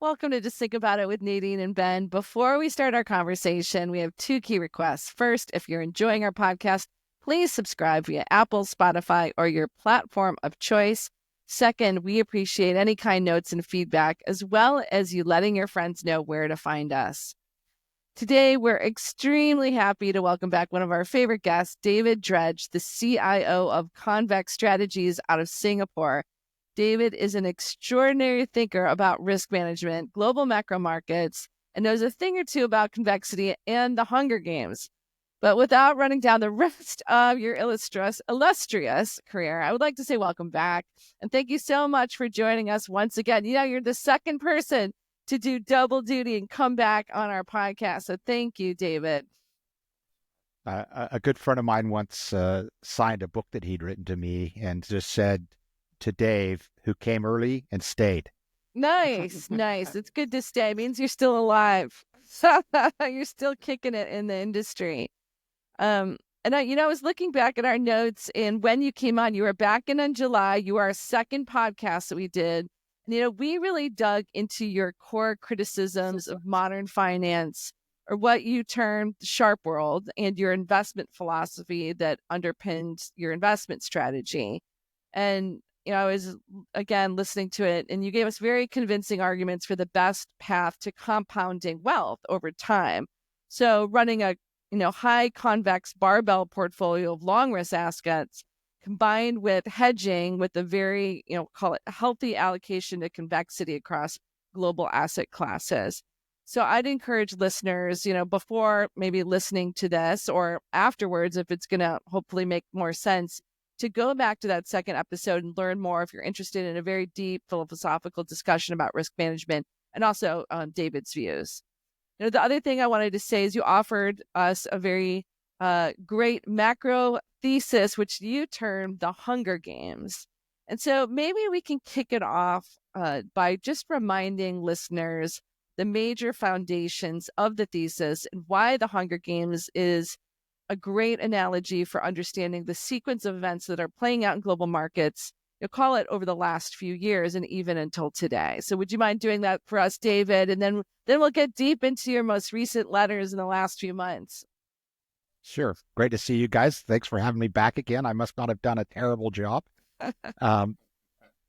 Welcome to Just Think About It with Nadine and Ben. Before we start our conversation, we have two key requests. First, if you're enjoying our podcast, please subscribe via Apple, Spotify, or your platform of choice. Second, we appreciate any kind notes and feedback, as well as you letting your friends know where to find us. Today, we're extremely happy to welcome back one of our favorite guests, David Dredge, the CIO of Convex Strategies out of Singapore. David is an extraordinary thinker about risk management, global macro markets, and knows a thing or two about convexity and the Hunger Games. But without running down the rest of your illustrious career, I would like to say welcome back. And thank you so much for joining us once again. You know, you're the second person to do double duty and come back on our podcast. So thank you, David. A good friend of mine once signed a book that he'd written to me and just said, to Dave, who came early and stayed. Nice. It's good to stay. It means you're still alive. You're still kicking it in the industry. And I was looking back at our notes, and when you came on, you were back in July. You are our second podcast that we did. And, we really dug into your core criticisms of modern finance, or what you termed the sharp world, and your investment philosophy that underpinned your investment strategy. And I was, again, listening to it, and you gave us very convincing arguments for the best path to compounding wealth over time. So running a, high convex barbell portfolio of long risk assets combined with hedging with a very, call it healthy allocation to convexity across global asset classes. So I'd encourage listeners, before maybe listening to this or afterwards, if it's going to hopefully make more sense, to go back to that second episode and learn more if you're interested in a very deep philosophical discussion about risk management and also David's views. The other thing I wanted to say is you offered us a very great macro thesis, which you termed the Hunger Games. And so maybe we can kick it off by just reminding listeners the major foundations of the thesis and why the Hunger Games is a great analogy for understanding the sequence of events that are playing out in global markets, call it over the last few years and even until today. So would you mind doing that for us, David? And then we'll get deep into your most recent letters in the last few months. Sure. Great to see you guys. Thanks for having me back again. I must not have done a terrible job. It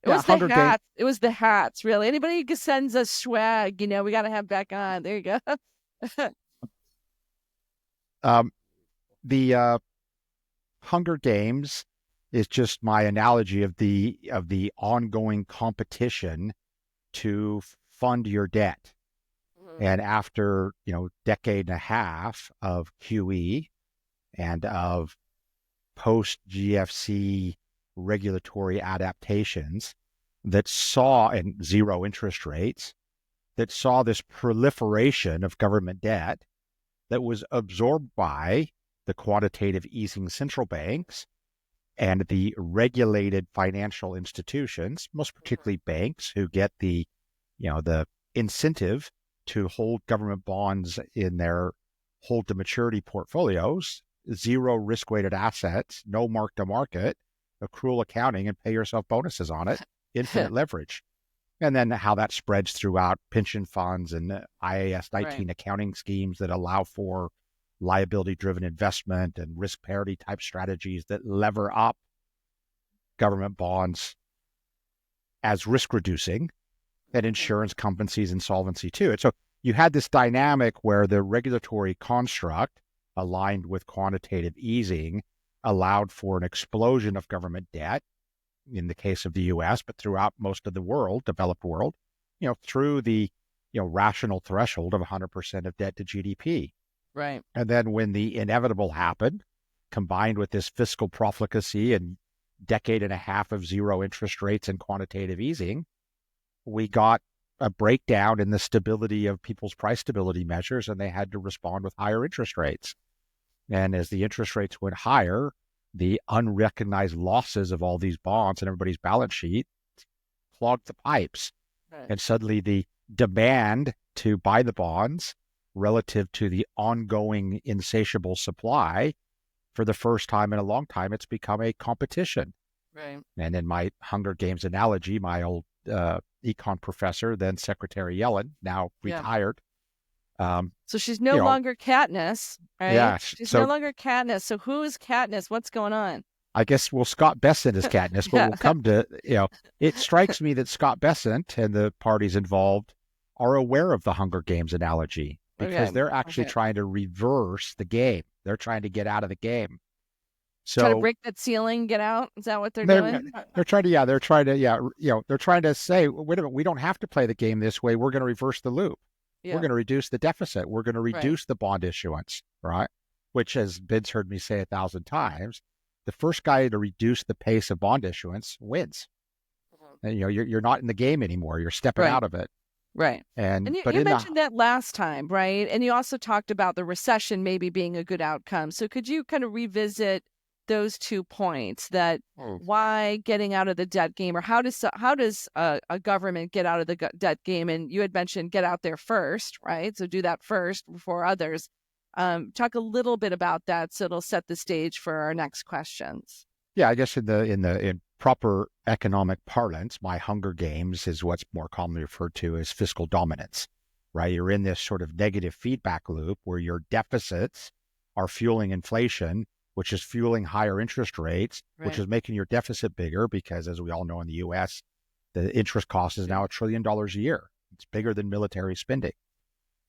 was the hats. It was the hats, really. Anybody who sends us swag, we got to have back on. There you go. The Hunger Games is just my analogy of the ongoing competition to fund your debt. Mm-hmm. And after, decade and a half of QE and of post-GFC regulatory adaptations that saw, and zero interest rates, that saw this proliferation of government debt that was absorbed by the quantitative easing central banks and the regulated financial institutions, most particularly banks, who get the incentive to hold government bonds in their hold to maturity portfolios, zero risk-weighted assets, no mark-to-market, accrual accounting, and pay yourself bonuses on it, infinite leverage. And then how that spreads throughout pension funds and IAS 19 accounting schemes that allow for liability-driven investment and risk parity type strategies that lever up government bonds as risk reducing, and insurance companies insolvency too. And so you had this dynamic where the regulatory construct aligned with quantitative easing allowed for an explosion of government debt in the case of the US, but throughout most of the world, developed world, through the rational threshold of 100% of debt to GDP. Right. And then when the inevitable happened, combined with this fiscal profligacy and decade and a half of zero interest rates and quantitative easing, we got a breakdown in the stability of people's price stability measures, and they had to respond with higher interest rates. And as the interest rates went higher, the unrecognized losses of all these bonds and everybody's balance sheet clogged the pipes. Right. And suddenly the demand to buy the bonds relative to the ongoing insatiable supply, for the first time in a long time, it's become a competition. Right. And in my Hunger Games analogy, my old econ professor, then Secretary Yellen, now retired. So she's no longer Katniss, right? Yeah. She's no longer Katniss. So who is Katniss? What's going on? I guess, well, Scott Bessent is Katniss, but we'll come to, it strikes me that Scott Bessent and the parties involved are aware of the Hunger Games analogy because they're actually trying to reverse the game. They're trying to get out of the game. So try to break that ceiling, get out. Is that what they're doing? They're trying to say, wait a minute, we don't have to play the game this way. We're going to reverse the loop. Yeah. We're going to reduce the deficit. We're going to reduce the bond issuance, right? Which, as Vince heard me say 1,000 times, the first guy to reduce the pace of bond issuance wins. And, you're not in the game anymore. You're stepping out of it. Right. And you mentioned that last time, right? And you also talked about the recession maybe being a good outcome. So could you kind of revisit those 2 points, that why getting out of the debt game, or how does a government get out of the debt game? And you had mentioned get out there first, right? So do that first before others. Talk a little bit about that, so it'll set the stage for our next questions. Yeah, I guess in proper economic parlance, my Hunger Games is what's more commonly referred to as fiscal dominance, right? You're in this sort of negative feedback loop where your deficits are fueling inflation, which is fueling higher interest rates, which is making your deficit bigger because, as we all know in the U.S., the interest cost is now $1 trillion a year. It's bigger than military spending.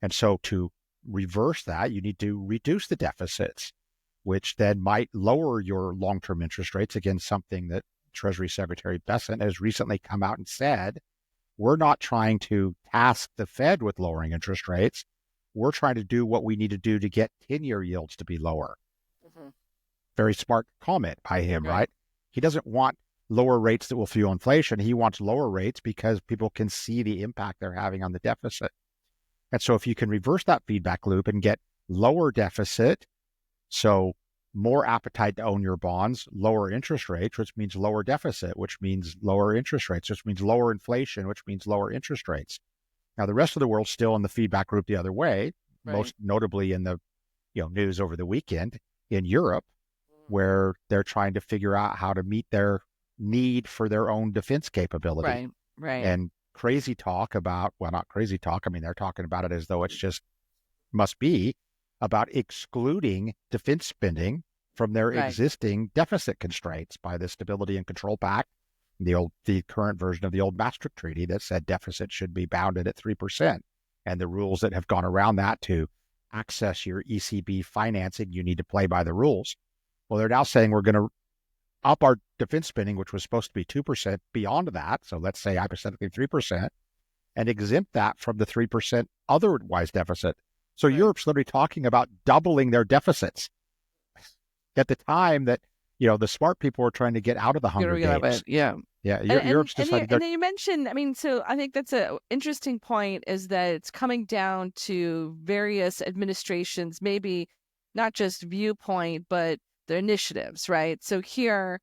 And so to reverse that, you need to reduce the deficits, which then might lower your long-term interest rates. Again, something that Treasury Secretary Bessent has recently come out and said, we're not trying to task the Fed with lowering interest rates. We're trying to do what we need to do to get 10-year yields to be lower. Very smart comment by him, right? He doesn't want lower rates that will fuel inflation. He wants lower rates because people can see the impact they're having on the deficit. And so if you can reverse that feedback loop and get lower deficit, so more appetite to own your bonds, lower interest rates, which means lower deficit, which means lower interest rates, which means lower inflation, which means lower interest rates. Now, the rest of the world's still in the feedback loop the other way, most notably in the news over the weekend in Europe, where they're trying to figure out how to meet their need for their own defense capability. Right. And crazy talk about, well, not crazy talk, I mean, they're talking about it as though it's just must be about excluding defense spending from their existing deficit constraints by the Stability and Control Pact, the current version of the old Maastricht Treaty that said deficit should be bounded at 3%. And the rules that have gone around that to access your ECB financing, you need to play by the rules. Well, they're now saying we're going to up our defense spending, which was supposed to be 2%, beyond that. So let's say hypothetically 3%, and exempt that from the 3% otherwise deficit. So Europe's literally talking about doubling their deficits at the time that, the smart people are trying to get out of the Hunger Games. Europe's decided. And then you mentioned, so I think that's an interesting point, is that it's coming down to various administrations, maybe not just viewpoint, but the initiatives, right? So here,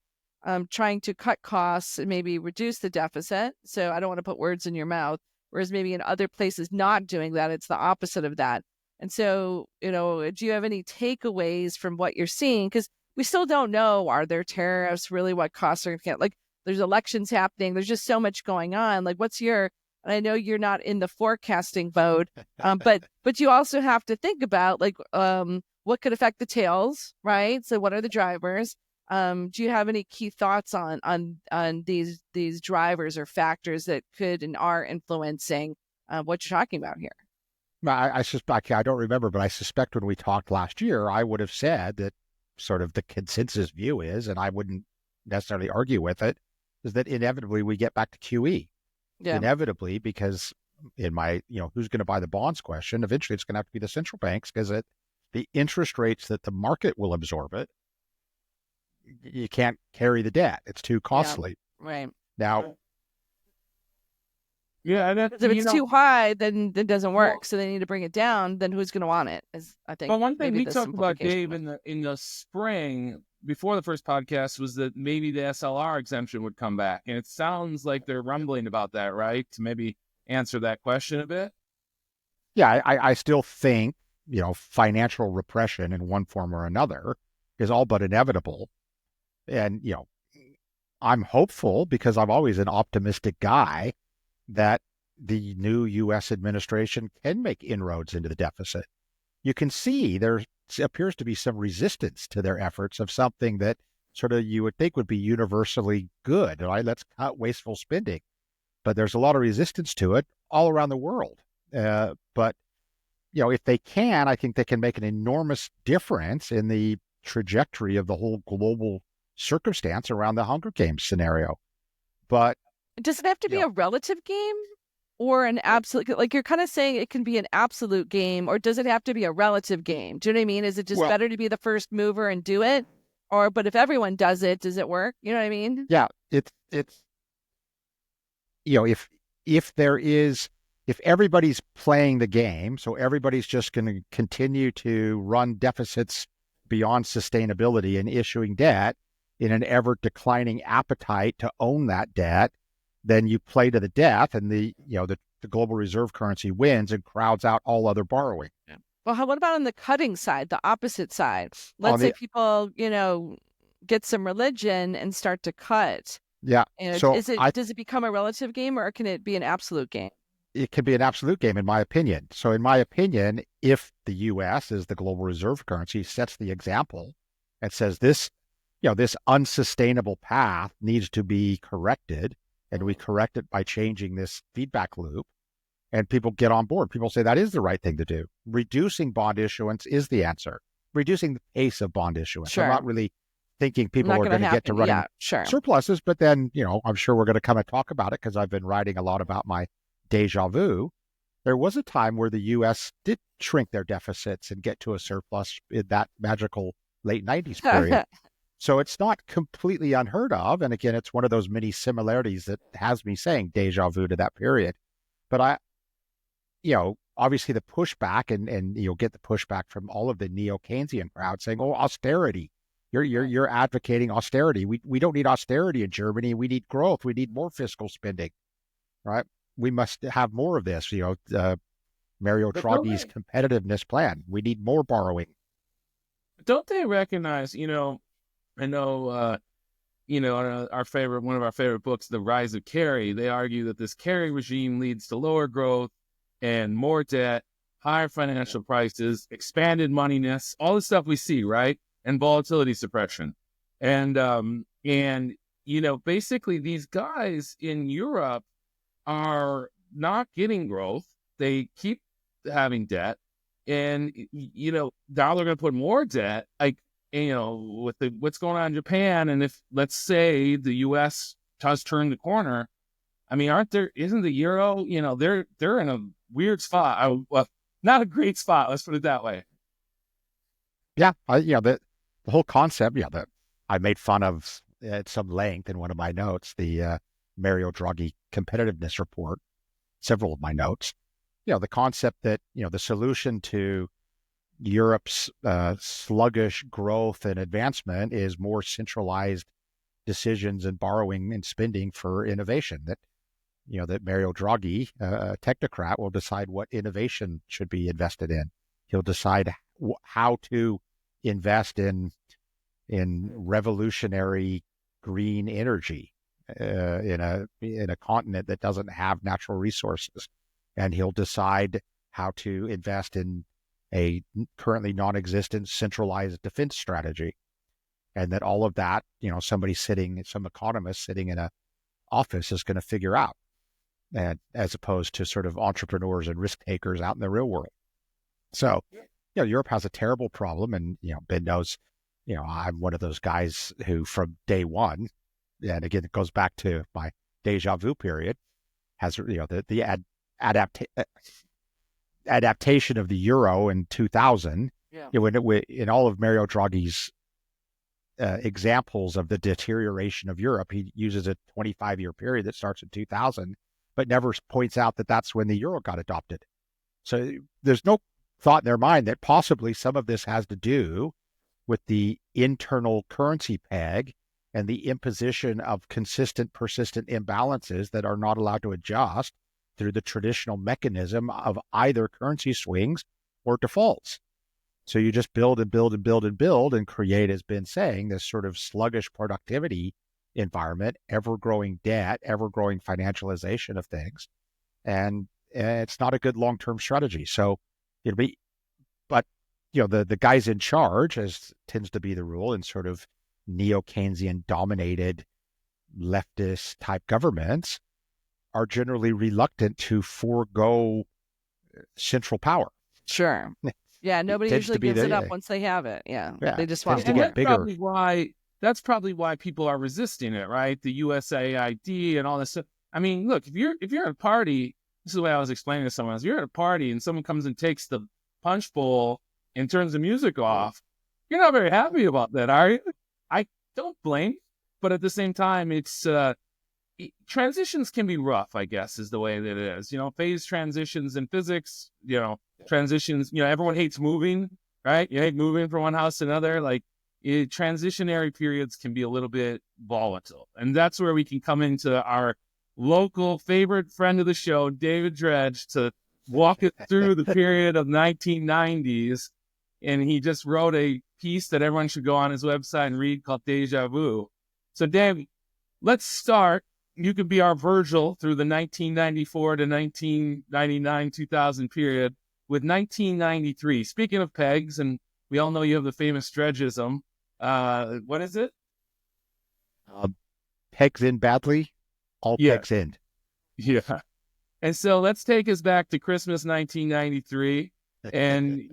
trying to cut costs and maybe reduce the deficit. So I don't want to put words in your mouth, whereas maybe in other places not doing that, it's the opposite of that. And so, do you have any takeaways from what you're seeing? Because we still don't know, are there tariffs, really what costs are, like there's elections happening, there's just so much going on. Like and I know you're not in the forecasting mode, but you also have to think about what could affect the tails, right? So what are the drivers? Do you have any key thoughts on these drivers or factors that could and are influencing what you're talking about here? I suspect, I don't remember, but I suspect when we talked last year, I would have said that sort of the consensus view is, and I wouldn't necessarily argue with it, is that inevitably we get back to QE. Yeah. Inevitably, because in my, who's going to buy the bonds question, eventually it's going to have to be the central banks, because the interest rates that the market will absorb it, you can't carry the debt. It's too costly. Yeah, right. Now, if it's too high, then it doesn't work. So they need to bring it down. Then who's going to want it? I think. But one thing we talked about, Dave, in the spring before the first podcast was that maybe the SLR exemption would come back, and it sounds like they're rumbling about that, right? To maybe answer that question a bit. Yeah, I still think financial repression in one form or another is all but inevitable, and I'm hopeful because I'm always an optimistic guy that the new U.S. administration can make inroads into the deficit. You can see there appears to be some resistance to their efforts of something that sort of you would think would be universally good, right? Let's cut wasteful spending. But there's a lot of resistance to it all around the world. But if they can, I think they can make an enormous difference in the trajectory of the whole global circumstance around the Hunger Games scenario. But does it have to be a relative game or an absolute? Like you're kind of saying it can be an absolute game, or does it have to be a relative game? Do you know what I mean? Is it just better to be the first mover and do it? But if everyone does it, does it work? You know what I mean? Yeah, it's if everybody's playing the game, so everybody's just going to continue to run deficits beyond sustainability and issuing debt in an ever declining appetite to own that debt, then you play to the death, and the global reserve currency wins and crowds out all other borrowing. Yeah. Well, what about on the cutting side, the opposite side? Let's say people, get some religion and start to cut. Yeah. So does it become a relative game, or can it be an absolute game? It can be an absolute game, in my opinion. So in my opinion, if the U.S. as the global reserve currency sets the example and says this unsustainable path needs to be corrected, and we correct it by changing this feedback loop, and people get on board. People say that is the right thing to do. Reducing bond issuance is the answer. Reducing the pace of bond issuance. Sure. I'm not really thinking people are going to get to running surpluses, but then, I'm sure we're going to come and talk about it because I've been writing a lot about my Deja Vu. There was a time where the U.S. did shrink their deficits and get to a surplus in that magical late 90s period. So it's not completely unheard of. And again, it's one of those many similarities that has me saying deja vu to that period. But obviously the pushback, and you'll get the pushback from all of the neo-Keynesian crowd saying, "Oh, austerity. You're advocating austerity. We don't need austerity in Germany. We need growth. We need more fiscal spending, right? We must have more of this. Mario Draghi's competitiveness plan. We need more borrowing." Don't they recognize? I know, one of our favorite books, The Rise of Carry, they argue that this carry regime leads to lower growth and more debt, higher financial prices, expanded moneyness, all the stuff we see, right? And volatility suppression. And basically these guys in Europe are not getting growth. They keep having debt. And, now they're going to put more debt, with what's going on in Japan. And if, let's say, the U.S. does turn the corner, isn't the euro, they're in a weird spot. Not a great spot. Let's put it that way. Yeah. The whole concept, that I made fun of at some length in one of my notes, the Mario Draghi competitiveness report, several of my notes, the concept that, the solution to Europe's sluggish growth and advancement is more centralized decisions and borrowing and spending for innovation. That Mario Draghi, a technocrat, will decide what innovation should be invested in. He'll decide how to invest in revolutionary green energy in a continent that doesn't have natural resources, and he'll decide how to invest in a currently non-existent centralized defense strategy. And that all of that, some economist sitting in a office is going to figure out, and as opposed to sort of entrepreneurs and risk takers out in the real world. So, Europe has a terrible problem, and Ben knows, I'm one of those guys who from day one, and again it goes back to my deja vu period, has the adaptation of the euro in 2000. In all of Mario Draghi's examples of the deterioration of Europe, he uses a 25-year period that starts in 2000, but never points out that that's when the euro got adopted. So there's no thought in their mind that possibly some of this has to do with the internal currency peg and the imposition of consistent, persistent imbalances that are not allowed to adjust through the traditional mechanism of either currency swings or defaults. So you just build and build and build and build and create, as Ben saying, this sort of sluggish productivity environment, ever-growing debt, ever-growing financialization of things. and it's not a good long-term strategy. So it'll be, but the guys in charge, as tends to be the rule in sort of neo-Keynesian dominated leftist type governments, are generally reluctant to forego central power. Sure. Yeah, nobody usually gives it up once they have it. Yeah, they just want to get bigger. That's probably why people are resisting it, right? The USAID and all this stuff. I mean, look, if you're at a party, this is the way I was explaining to someone. If you're at a party and someone comes and takes the punch bowl and turns the music off, you're not very happy about that, are you? I don't blame, but at the same time, it's transitions can be rough, I guess, is the way that it is. Phase transitions in physics, transitions, everyone hates moving, right? You hate moving from one house to another. Like, transitionary periods can be a little bit volatile. And that's where we can come into our local favorite friend of the show, David Dredge, to walk it through the period of 1990s. And he just wrote a piece that everyone should go on his website and read called Deja Vu. So, Dave, let's start. You could be our Virgil through the 1994 to 1999, 2000 period with 1993. Speaking of pegs, and we all know you have the famous Dredgeism. What is it? Pegs in badly, all pegs in. Yeah. And so let's take us back to Christmas 1993 and,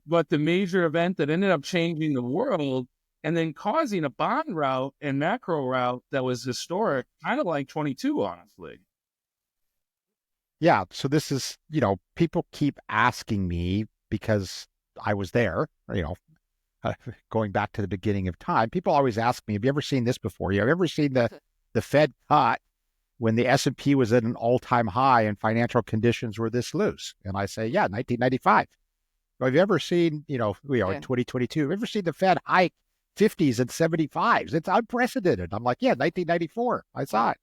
but the major event that ended up changing the world and then causing a bond rout and macro rout that was historic, kind of like 22, honestly. Yeah. So this is, people keep asking me because I was there, going back to the beginning of time. People always ask me, have you ever seen this before? Have you ever seen the Fed cut when the S&P was at an all-time high and financial conditions were this loose? And I say, yeah, 1995. Have you ever seen, in 2022, have you ever seen the Fed hike 50s and 75s? It's unprecedented. I'm like, yeah, 1994. I saw it.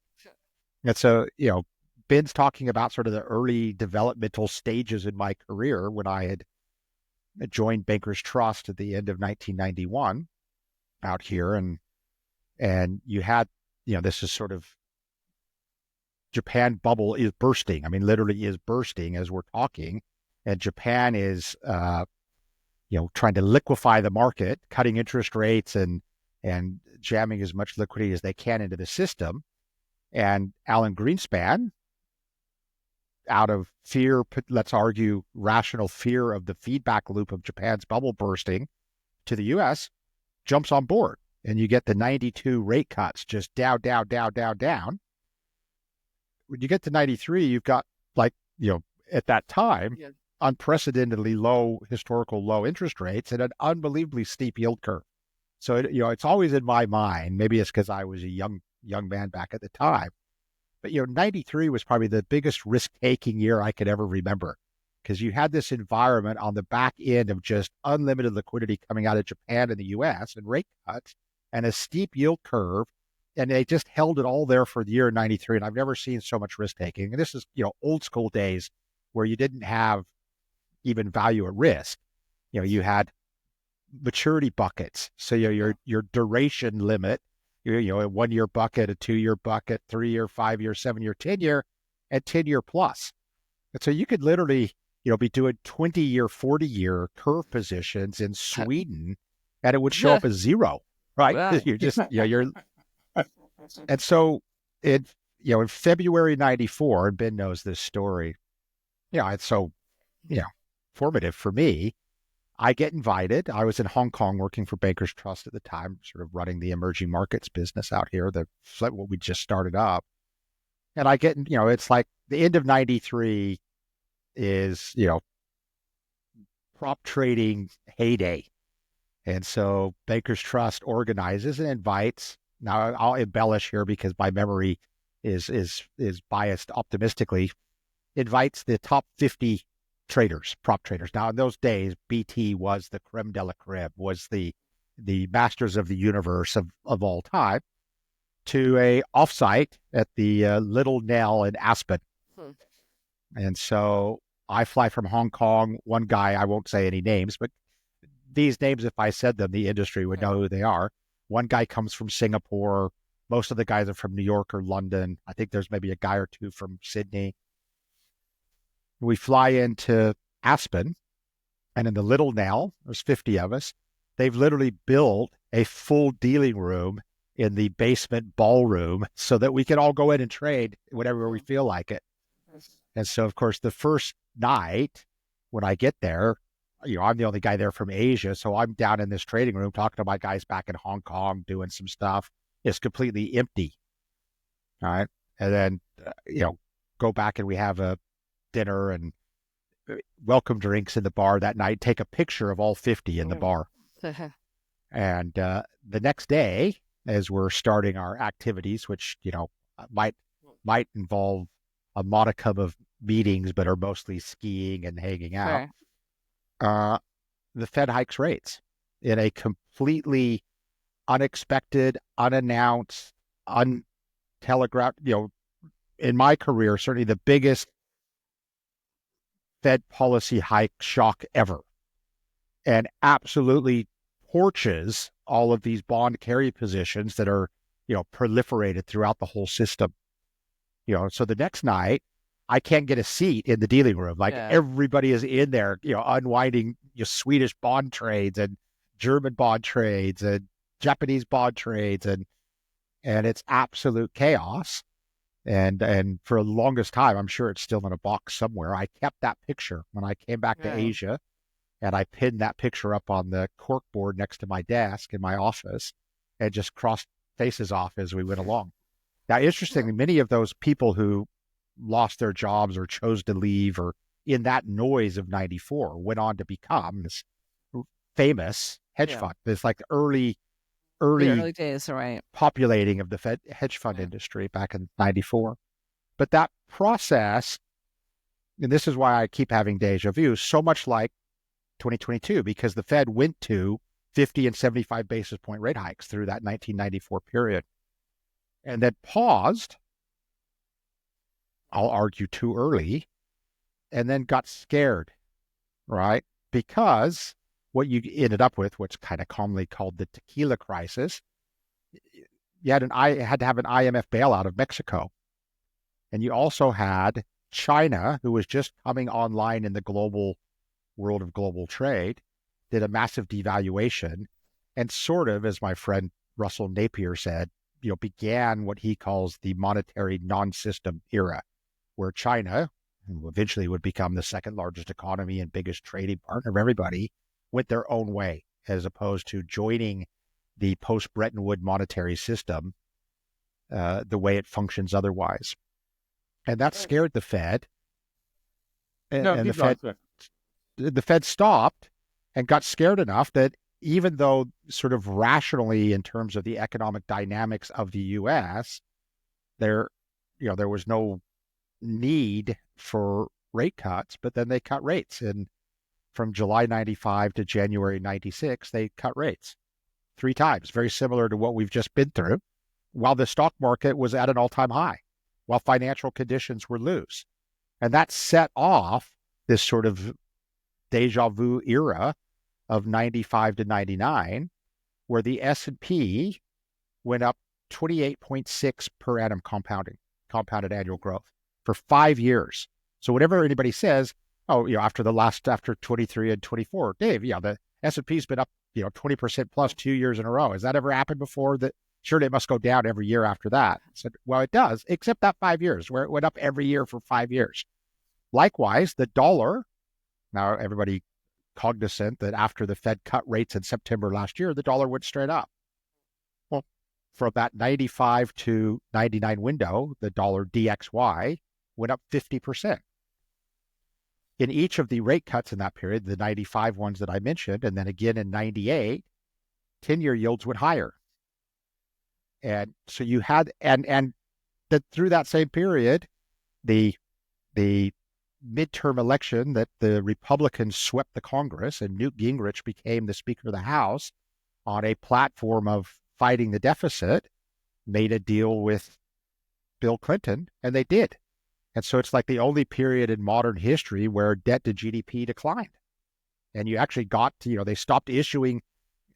And so, Ben's talking about sort of the early developmental stages in my career when I had joined Bankers Trust at the end of 1991 out here. And you had, this is sort of Japan bubble is bursting. I mean, literally is bursting as we're talking. And Japan is, trying to liquefy the market, cutting interest rates and jamming as much liquidity as they can into the system. And Alan Greenspan, out of fear, let's argue rational fear of the feedback loop of Japan's bubble bursting to the U.S., jumps on board. And you get the 92 rate cuts just down, down, down, down, down. When you get to 93, you've got at that time, unprecedentedly low, historical low interest rates and an unbelievably steep yield curve. So, it's always in my mind, maybe it's because I was a young man back at the time, but, 93 was probably the biggest risk-taking year I could ever remember because you had this environment on the back end of just unlimited liquidity coming out of Japan and the U.S. and rate cuts and a steep yield curve. And they just held it all there for the year 93. And I've never seen so much risk taking. And this is, old school days where you didn't have even value at risk. You had maturity buckets. So your duration limit, a 1 year bucket, a 2 year bucket, 3 year, 5 year, 7 year, 10 year, and 10 year plus. And so you could literally, be doing 20 year, 40 year curve positions in Sweden, and it would show up as zero, right? Wow. You're just, you're. And so in February 94, and Ben knows this story, it's so, formative for me. I get invited. I was in Hong Kong working for Bankers Trust at the time, sort of running the emerging markets business out here, what we just started up. And I get, it's like the end of 93 is, prop trading heyday. And so Bankers Trust organizes and invites. Now I'll embellish here because my memory is biased optimistically. Invites the top 50 traders, prop traders. Now in those days, BT was the creme de la creme, was the masters of the universe of all time, to a offsite at the Little Nell in Aspen. And so I fly from Hong Kong. One guy, I won't say any names, but these names, if I said them, the industry would know who they are. One guy comes from Singapore. Most of the guys are from New York or London. I think there's maybe a guy or two from Sydney. We fly into Aspen, and in the little Nell, there's 50 of us. They've literally built a full dealing room in the basement ballroom so that we can all go in and trade whenever we feel like it. And so, of course, the first night when I get there, I'm the only guy there from Asia. So I'm down in this trading room talking to my guys back in Hong Kong, doing some stuff. It's completely empty. All right. And then, go back and we have a dinner and welcome drinks in the bar that night, take a picture of all 50 in the bar. And the next day, as we're starting our activities, which, might involve a modicum of meetings, but are mostly skiing and hanging out, the Fed hikes rates in a completely unexpected, unannounced, untelegraphed, in my career, certainly the biggest Fed policy hike shock ever, and absolutely torches all of these bond carry positions that are, proliferated throughout the whole system. So the next night, I can't get a seat in the dealing room. Like everybody is in there, unwinding Swedish bond trades and German bond trades and Japanese bond trades, and it's absolute chaos. And for the longest time, I'm sure it's still in a box somewhere, I kept that picture when I came back to Asia, and I pinned that picture up on the cork board next to my desk in my office and just crossed faces off as we went along. Now, interestingly, many of those people who lost their jobs or chose to leave or in that noise of 94 went on to become this famous hedge fund. It's like the early days, right? Populating of the Fed hedge fund industry back in 94. But that process, and this is why I keep having deja vu, so much like 2022, because the Fed went to 50 and 75 basis point rate hikes through that 1994 period and then paused, I'll argue too early, and then got scared, right? Because what you ended up with, what's kind of commonly called the tequila crisis, you had to have an IMF bailout of Mexico. And you also had China, who was just coming online in the global world of global trade, did a massive devaluation and sort of, as my friend Russell Napier said, began what he calls the monetary non-system era, where China, who eventually would become the second largest economy and biggest trading partner of everybody, went their own way, as opposed to joining the post-Bretton Woods monetary system the way it functions otherwise. And that scared the Fed. And the Fed stopped and got scared enough that even though sort of rationally in terms of the economic dynamics of the U.S., there was no need for rate cuts, but then they cut rates. And from July 95 to January 96, they cut rates 3 times, very similar to what we've just been through, while the stock market was at an all-time high, while financial conditions were loose. And that set off this sort of deja vu era of 95 to 99, where the S&P went up 28.6 per annum compounded annual growth for 5 years. So whatever anybody says, after 23 and 24, Dave, the S&P's been up, 20% plus 2 years in a row. Has that ever happened before? That surely it must go down every year after that. I said, well, it does, except that 5 years where it went up every year for 5 years. Likewise, the dollar, now everybody cognizant that after the Fed cut rates in September last year, the dollar went straight up. Well, from that 95 to 99 window, the dollar DXY went up 50%. In each of the rate cuts in that period, the 95 ones that I mentioned, and then again in 98, 10-year yields went higher. And so you had, and that through that same period, the midterm election that the Republicans swept the Congress and Newt Gingrich became the Speaker of the House on a platform of fighting the deficit, made a deal with Bill Clinton, and they did. And so it's like the only period in modern history where debt to GDP declined. And you actually got to, they stopped issuing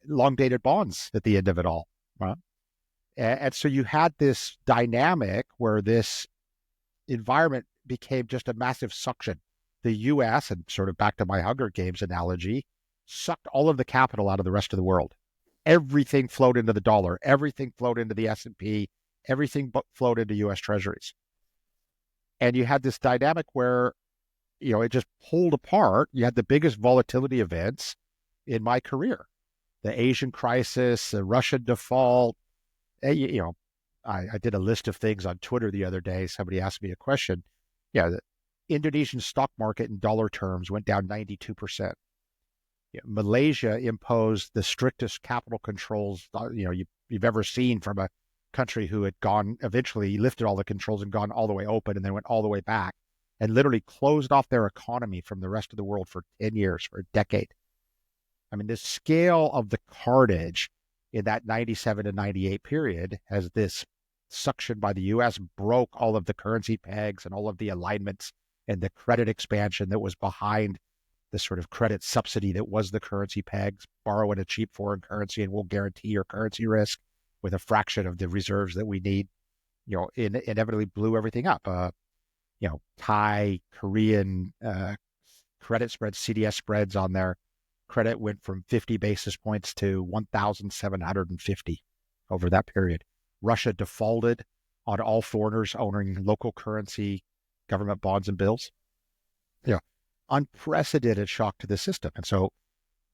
long-dated bonds at the end of it all. Right? And so you had this dynamic where this environment became just a massive suction the US, and sort of back to my Hunger Games analogy, sucked all of the capital out of the rest of the world. Everything flowed into the dollar. Everything flowed into the S&P. Everything flowed into US Treasuries. And you had this dynamic where, it just pulled apart. You had the biggest volatility events in my career. The Asian crisis, the Russian default. I did a list of things on Twitter the other day. Somebody asked me a question. Yeah, the Indonesian stock market in dollar terms went down 92%. Malaysia imposed the strictest capital controls you've ever seen from a country who had eventually lifted all the controls and gone all the way open and then went all the way back and literally closed off their economy from the rest of the world for 10 years, for a decade. I mean, the scale of the carnage in that 97 to 98 period as this suction by the US broke all of the currency pegs and all of the alignments and the credit expansion that was behind the sort of credit subsidy that was the currency pegs. Borrow in a cheap foreign currency and we'll guarantee your currency risk with a fraction of the reserves that we need, inevitably blew everything up. Thai, Korean credit spreads, CDS spreads on their credit went from 50 basis points to 1,750 over that period. Russia defaulted on all foreigners owning local currency, government bonds and bills. Unprecedented shock to the system. And so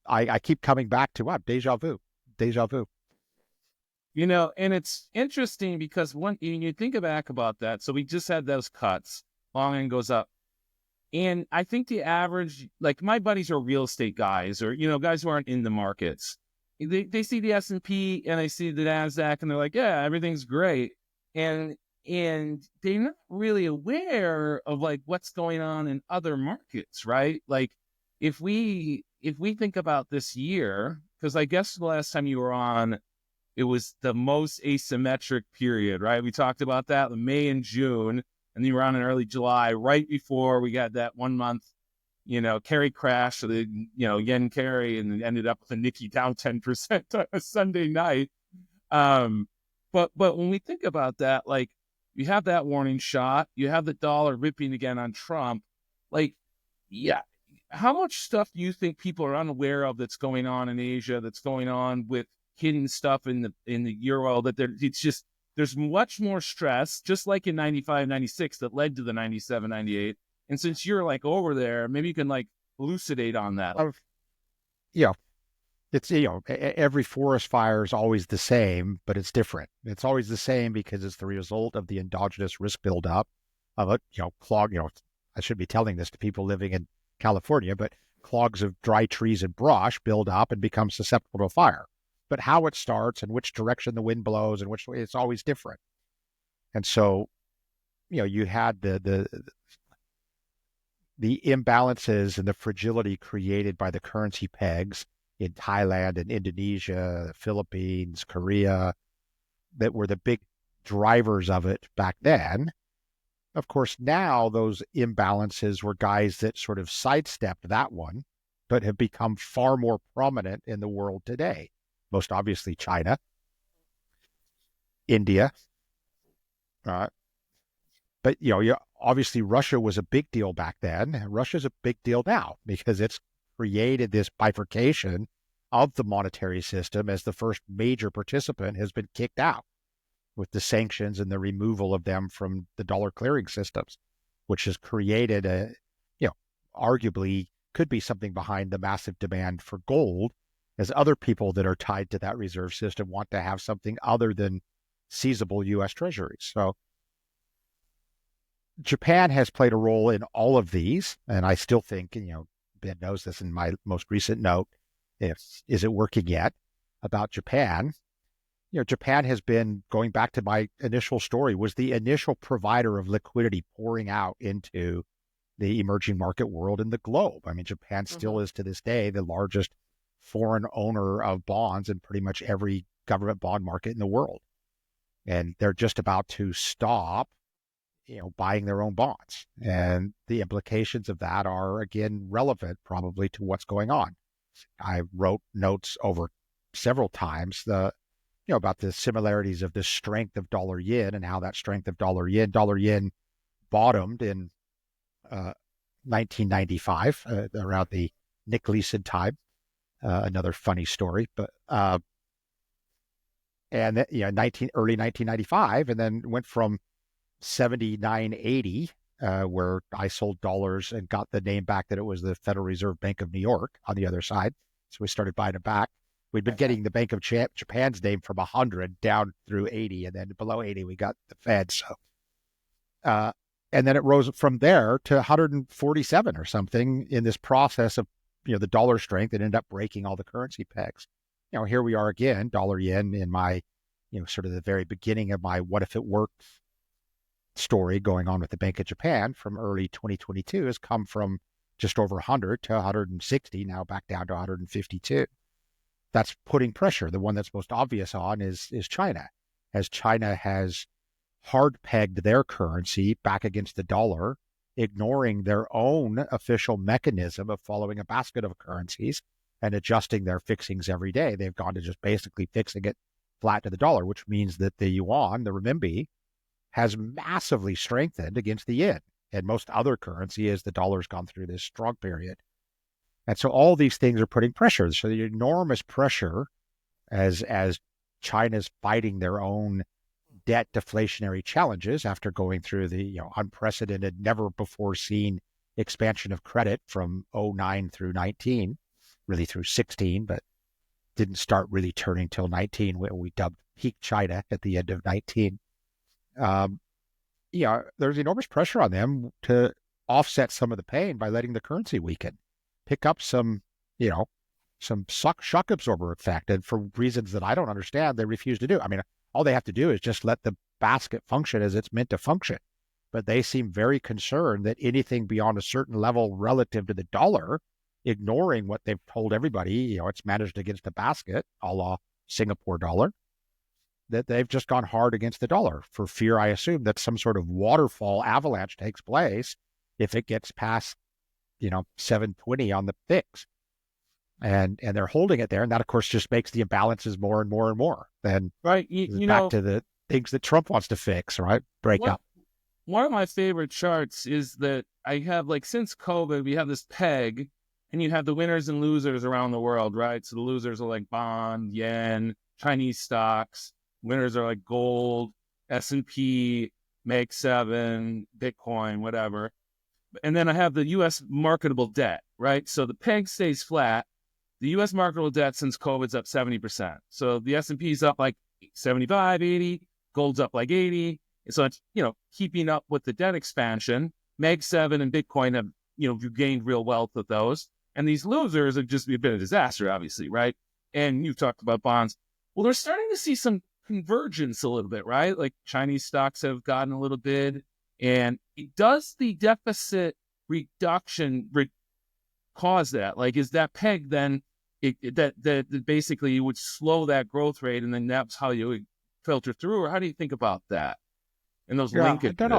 I keep coming back to deja vu. And it's interesting because when you think back about that, so we just had those cuts, long end goes up. And I think the average, like my buddies are real estate guys or, guys who aren't in the markets. They see the S&P and they see the NASDAQ and they're like, yeah, everything's great. And they're not really aware of like what's going on in other markets, right? Like if we think about this year, because I guess the last time you were on, it was the most asymmetric period, right? We talked about that in May and June, and then you were on in early July, right before we got that 1 month, carry crash, so the yen carry, and ended up with a Nikkei down 10% on a Sunday night. But when we think about that, like you have that warning shot, you have the dollar ripping again on Trump, like, yeah. How much stuff do you think people are unaware of that's going on in Asia, that's going on with hidden stuff in the euro, that there's much more stress, just like in 95, 96 that led to the 97, 98. And since you're like over there, maybe you can like elucidate on that. It's, every forest fire is always the same, but it's different. It's always the same because it's the result of the endogenous risk buildup of a, clog, I should be telling this to people living in California, but clogs of dry trees and brush build up and become susceptible to fire. But how it starts and which direction the wind blows and which way, it's always different. And so, you had the imbalances and the fragility created by the currency pegs in Thailand and Indonesia, the Philippines, Korea, that were the big drivers of it back then. Of course, now those imbalances were guys that sort of sidestepped that one, but have become far more prominent in the world today. Most obviously China, India. But, obviously Russia was a big deal back then. Russia's a big deal now because it's created this bifurcation of the monetary system as the first major participant has been kicked out with the sanctions and the removal of them from the dollar clearing systems, which has created arguably could be something behind the massive demand for gold, as other people that are tied to that reserve system want to have something other than seizable U.S. treasuries. So Japan has played a role in all of these, and I still think, Ben knows this in my most recent note, is it working yet, about Japan. Japan has been, going back to my initial story, was the initial provider of liquidity pouring out into the emerging market world and the globe. I mean, Japan still is to this day the largest foreign owner of bonds in pretty much every government bond market in the world. And they're just about to stop, buying their own bonds. And the implications of that are, again, relevant probably to what's going on. I wrote notes over several times about the similarities of the strength of dollar yen and how that strength of dollar yen bottomed in 1995, around the Nick Leeson time. Another funny story, but and early 1995, and then went from 79.80, where I sold dollars and got the name back that it was the Federal Reserve Bank of New York on the other side. So we started buying it back. We'd been getting the Bank of Japan's name from 100 down through 80, and then below 80 we got the Fed. So, and then it rose from there to 147 or something in this process of the dollar strength. It ended up breaking all the currency pegs. Here we are again, dollar yen in my sort of the very beginning of my what if it worked story going on with the Bank of Japan from early 2022 has come from just over 100 to 160, now back down to 152. That's putting pressure. The one that's most obvious on is China, as China has hard pegged their currency back against the dollar, ignoring their own official mechanism of following a basket of currencies and adjusting their fixings every day. They've gone to just basically fixing it flat to the dollar, which means that the yuan, the renminbi, has massively strengthened against the yen and most other currency as the dollar's gone through this strong period. And so all these things are putting pressure. So the enormous pressure as China's fighting their own debt deflationary challenges after going through the unprecedented, never before seen expansion of credit from 09 through 19, really through 16, but didn't start really turning till 19 when we dubbed peak China at the end of 19. There's enormous pressure on them to offset some of the pain by letting the currency weaken, pick up some shock absorber effect. And for reasons that I don't understand, they refuse to do. I mean, all they have to do is just let the basket function as it's meant to function. But they seem very concerned that anything beyond a certain level relative to the dollar, ignoring what they've told everybody, it's managed against the basket, a la Singapore dollar, that they've just gone hard against the dollar for fear, I assume, that some sort of waterfall avalanche takes place if it gets past, 720 on the fix. And they're holding it there. And that, of course, just makes the imbalances more and more and more. Then right. Back to the things that Trump wants to fix, right? Break up. One of my favorite charts is that I have, since COVID, we have this peg, and you have the winners and losers around the world, right? So the losers are like bond, yen, Chinese stocks. Winners are like gold, S&P, Mag 7, Bitcoin, whatever. And then I have the U.S. marketable debt, right? So the peg stays flat. The U.S. marketable debt since COVID's up 70%. So the S&P is up 75, 80. Gold's up 80. So it's, keeping up with the debt expansion. Mag 7 and Bitcoin have, you gained real wealth with those. And these losers have just been a disaster, obviously, right? And you've talked about bonds. Well, they're starting to see some convergence a little bit, right? Chinese stocks have gotten a little bid. And does the deficit reduction cause that? Is that peg then that basically would slow that growth rate, and then that's how you would filter through? Or how do you think about that and those linkages? I don't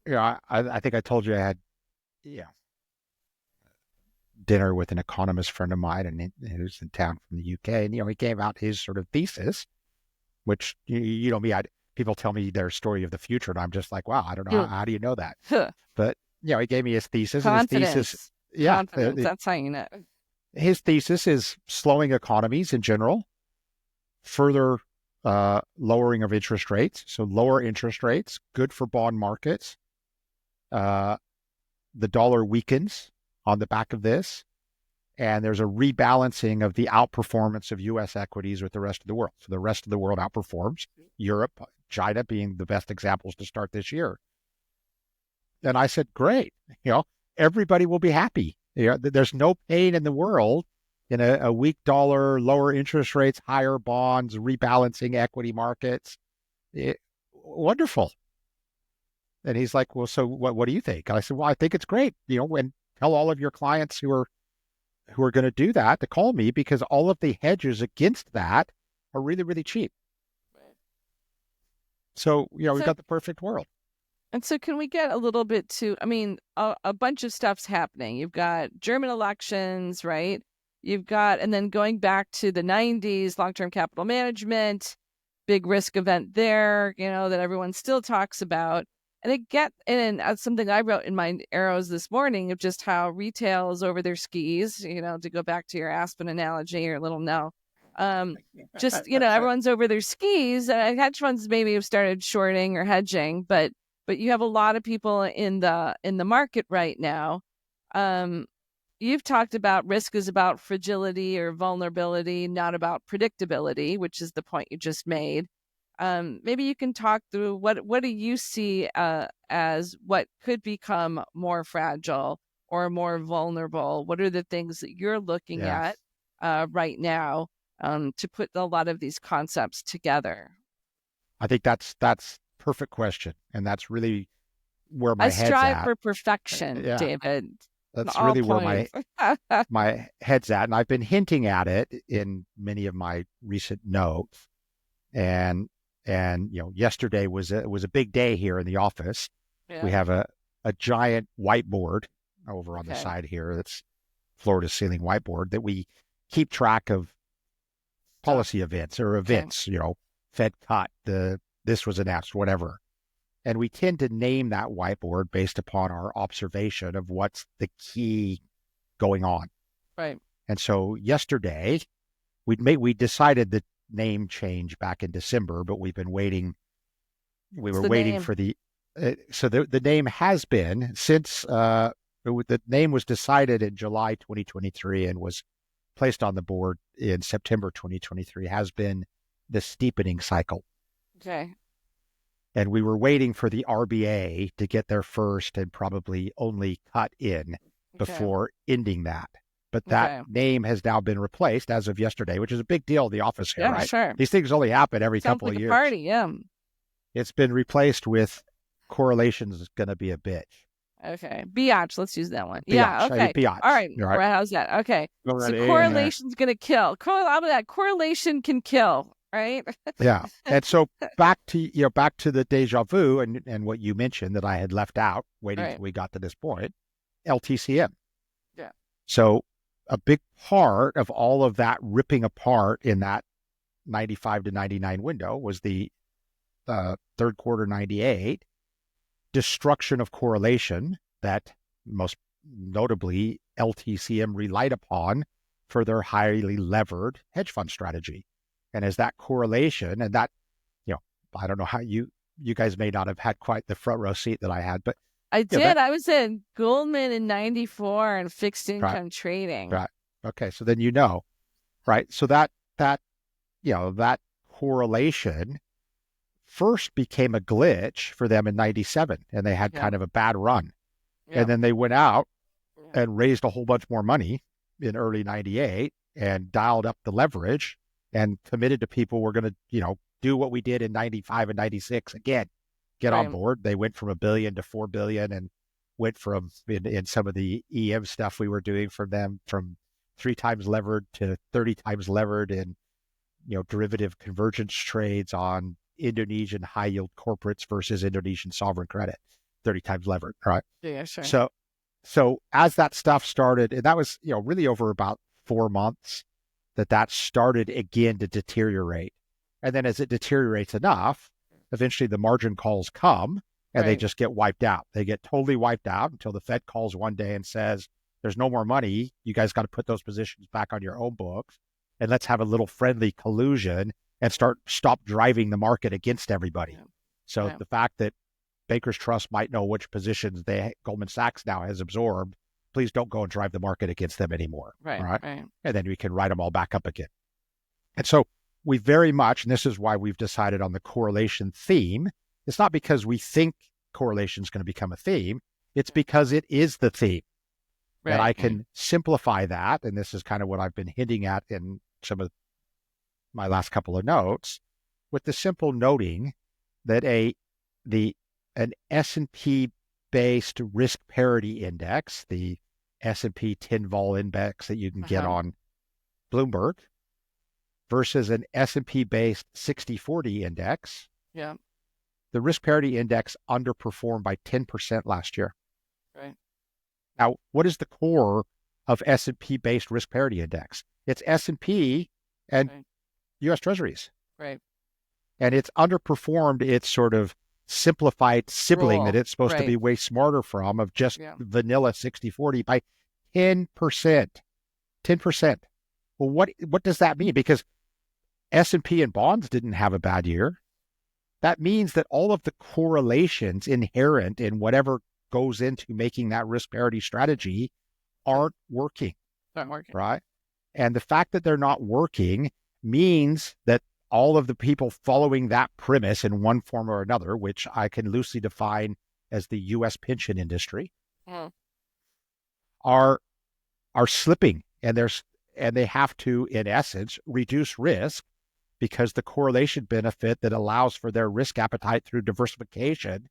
know. I think I told you I had dinner with an economist friend of mine, and he was in town from the UK, and he gave out his sort of thesis, which me, people tell me their story of the future, and I'm just like, wow, I don't know how do you know that? But he gave me his thesis. Confidence. And his thesis, Confidence. That's how you know. His thesis is slowing economies in general, further lowering of interest rates. So lower interest rates, good for bond markets. The dollar weakens on the back of this, and there's a rebalancing of the outperformance of U.S. equities with the rest of the world. So the rest of the world outperforms, Europe, China being the best examples to start this year. And I said, great, everybody will be happy. There's no pain in the world in a weak dollar, lower interest rates, higher bonds, rebalancing equity markets. Wonderful. And he's like, well, so what do you think? And I said, well, I think it's great. And tell all of your clients who are going to do that to call me, because all of the hedges against that are really, really cheap. So, we've got the perfect world. And so can we get a little bit to, a bunch of stuff's happening. You've got German elections, right? You've got, and then going back to the 90s, long-term capital management, big risk event there, that everyone still talks about. And that's something I wrote in my arrows this morning of just how retail is over their skis, to go back to your Aspen analogy or little no. Just, everyone's over their skis. Hedge funds maybe have started shorting or hedging, but you have a lot of people in the market right now. You've talked about risk is about fragility or vulnerability, not about predictability, which is the point you just made. Maybe you can talk through what do you see as what could become more fragile or more vulnerable? What are the things that you're looking at right now to put a lot of these concepts together? I think that's perfect question, and that's really where my I head's strive at. for perfection, Yeah, David. that's All really where points. my head's at, and I've been hinting at it in many of my recent notes. And yesterday was a big day here in the office. Yeah. We have a giant whiteboard over on the side here that's floor to ceiling whiteboard that we keep track of policy events or events. Fed cut, this was announced, whatever. And we tend to name that whiteboard based upon our observation of what's the key going on. Right. And so yesterday we decided the name change back in December, but we've been waiting. We were waiting for so the name has been since the name was decided in July 2023 and was placed on the board in September 2023, has been the steepening cycle. Okay. And we were waiting for the RBA to get there first and probably only cut in before ending that. But that name has now been replaced as of yesterday, which is a big deal in the office here, right? Sure. These things only happen every Sounds couple like of a years. Party, yeah. It's been replaced with correlations is going to be a bitch. Okay. Biatch, let's use that one. Biatch, Yeah, okay. biatch. All right. Right. How's that? Okay. So correlation's going to kill. Correlation can kill, right? Yeah. And so back to the Deja Vu and what you mentioned that I had left out waiting till we got to this point, LTCM. Yeah. So a big part of all of that ripping apart in that 95 to 99 window was the third quarter 98 destruction of correlation that most notably LTCM relied upon for their highly levered hedge fund strategy. And as that correlation and that, I don't know how you guys may not have had quite the front row seat that I had, but I did. I was in Goldman in 94 and fixed income trading. Right. Okay. So then right. So that correlation first became a glitch for them in 97 and they had kind of a bad run. Yeah. And then they went out and raised a whole bunch more money in early 98 and dialed up the leverage and committed to people we're going to, do what we did in 95 and 96 again, get on board. They went from $1 billion to $4 billion and went from in some of the EM stuff we were doing for them from 3 times levered to 30 times levered in, derivative convergence trades on Indonesian high yield corporates versus Indonesian sovereign credit, 30 times levered. Right. Yeah, sure. So as that stuff started, and that was, really over about 4 months that started again to deteriorate. And then as it deteriorates enough, eventually the margin calls come and they just get wiped out. They get totally wiped out until the Fed calls one day and says, there's no more money. You guys got to put those positions back on your own books and let's have a little friendly collusion and stop driving the market against everybody. Yeah. So the fact that Bankers Trust might know which positions Goldman Sachs now has absorbed, please don't go and drive the market against them anymore. Right. And then we can write them all back up again. And so we very much, and this is why we've decided on the correlation theme. It's not because we think correlation is going to become a theme. It's because it is the theme. Right. And I can simplify that. And this is kind of what I've been hinting at in some of my last couple of notes with the simple noting that an S&P based risk parity index, the S&P 10 vol index that you can get on Bloomberg, versus an S&P based 60/40 index. Yeah. The risk parity index underperformed by 10% last year. Right. Now, what is the core of S&P based risk parity index? It's S&P and US Treasuries. Right. And it's underperformed its sort of simplified sibling that Roll. it's supposed to be way smarter from of just vanilla 60/40 by 10%. 10%. Well, what does that mean? Because S&P and bonds didn't have a bad year. That means that all of the correlations inherent in whatever goes into making that risk parity strategy aren't working. Right? And the fact that they're not working means that all of the people following that premise in one form or another, which I can loosely define as the U.S. pension industry, are slipping, and they have to, in essence, reduce risk because the correlation benefit that allows for their risk appetite through diversification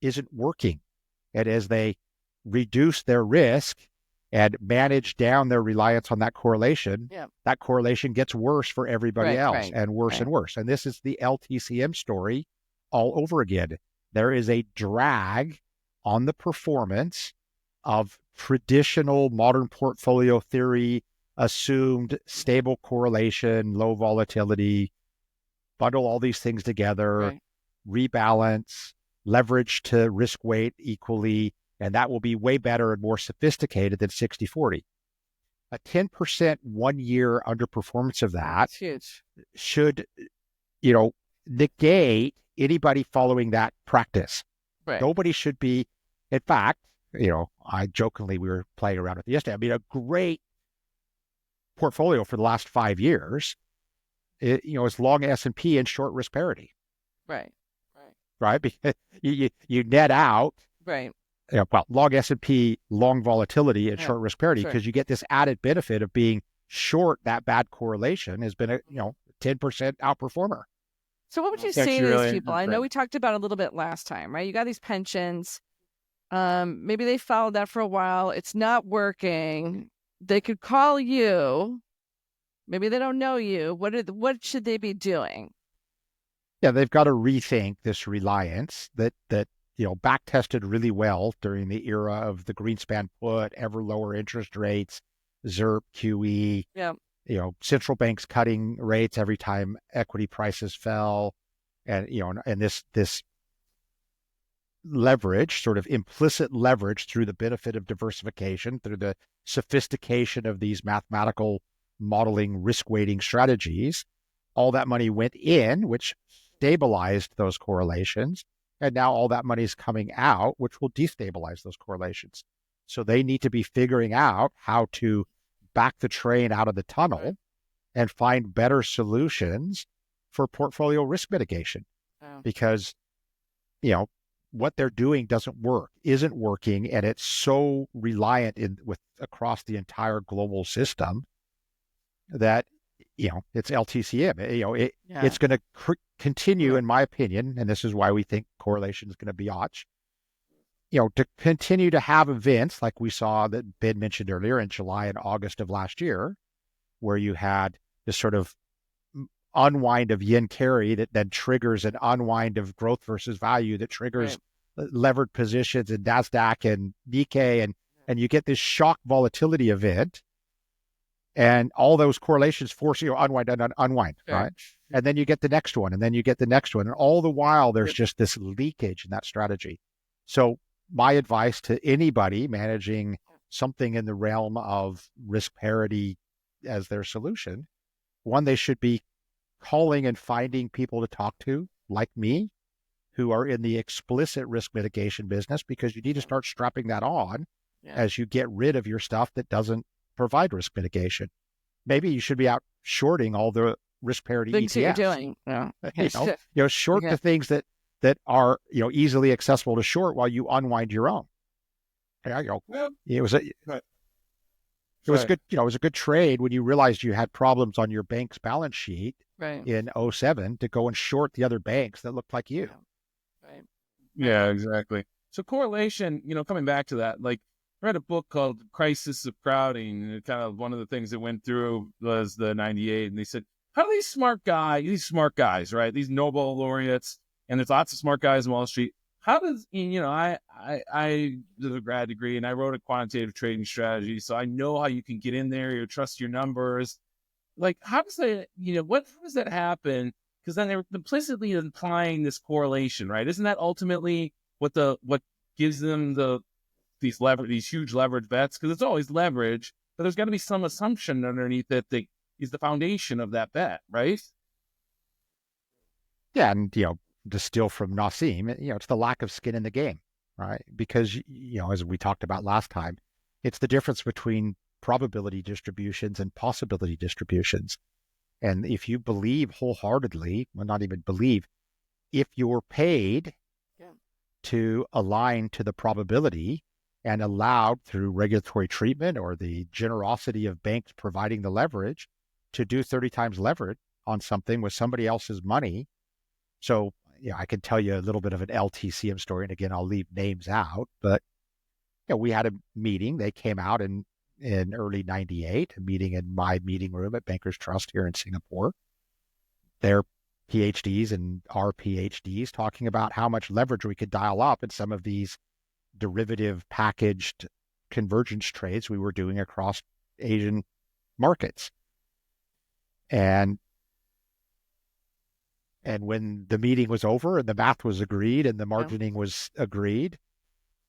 isn't working. And as they reduce their risk and manage down their reliance on that correlation, that correlation gets worse for everybody else and worse and worse. And this is the LTCM story all over again. There is a drag on the performance of traditional modern portfolio theory, assumed stable correlation, low volatility, bundle all these things together, rebalance, leverage to risk weight equally, and that will be way better and more sophisticated than 60/40. A 10% 1 year underperformance of that should, negate anybody following that practice. Nobody should be, in fact, I jokingly, we were playing around with it yesterday. I mean, a great portfolio for the last 5 years, is long S&P and short risk parity. Right? Because you net out, long S&P, long volatility, and short risk parity, because you get this added benefit of being short. That bad correlation has been a 10% outperformer. So what would you say to these people? I know we talked about it a little bit last time, right? You got these pensions. Maybe they followed that for a while. It's not working. They could call you. Maybe they don't know you. What should they be doing? Yeah, they've got to rethink this reliance that back tested really well during the era of the Greenspan put, ever lower interest rates, ZIRP, QE. Central banks cutting rates every time equity prices fell, and this leverage, sort of implicit leverage through the benefit of diversification, through the sophistication of these mathematical modeling risk weighting strategies. All that money went in, which stabilized those correlations, and now all that money is coming out, which will destabilize those correlations. So they need to be figuring out how to back the train out of the tunnel and find better solutions for portfolio risk mitigation. Because, what they're doing isn't working, and it's so reliant across the entire global system that, it's LTCM. It's going to continue, in my opinion, and this is why we think correlation is going to be to continue to have events like we saw that Ben mentioned earlier in July and August of last year, where you had this sort of unwind of yen carry that then triggers an unwind of growth versus value that triggers levered positions in NASDAQ and Nikkei, and you get this shock volatility event, and all those correlations force you to unwind and unwind, right? And then you get the next one, and then you get the next one, and all the while there's just this leakage in that strategy. So my advice to anybody managing something in the realm of risk parity as their solution, one, they should be calling and finding people to talk to, like me, who are in the explicit risk mitigation business, because you need to start strapping that on as you get rid of your stuff that doesn't provide risk mitigation. Maybe you should be out shorting all the risk parity things ETFs. That you're doing. Short the things that are easily accessible to short while you unwind your own. It was good. It was a good trade when you realized you had problems on your bank's balance sheet in 2007 to go and short the other banks that looked like you. Yeah, exactly. So correlation, coming back to that, like I read a book called Crisis of Crowding, and kind of one of the things that went through was the 98, and they said, how do these smart guys, right? These Nobel laureates, and there's lots of smart guys in Wall Street. How does, I did a grad degree and I wrote a quantitative trading strategy. So I know how you can get in there, you trust your numbers. Like, how does that, how does that happen? because then they're implicitly implying this correlation, right? Isn't that ultimately what gives them these huge leverage bets? Because it's always leverage, but there's got to be some assumption underneath that is the foundation of that bet, right? Yeah, and to steal from Nassim, it's the lack of skin in the game, right? Because as we talked about last time, it's the difference between probability distributions and possibility distributions. And if you believe wholeheartedly, well, not even believe, if you're paid to align to the probability and allowed through regulatory treatment or the generosity of banks providing the leverage to do 30 times leverage on something with somebody else's money. So I can tell you a little bit of an LTCM story, and again, I'll leave names out, but we had a meeting. They came out in early 98, a meeting in my meeting room at Bankers Trust here in Singapore. Their PhDs and our PhDs talking about how much leverage we could dial up in some of these derivative packaged convergence trades we were doing across Asian markets. And when the meeting was over and the math was agreed and the margining was agreed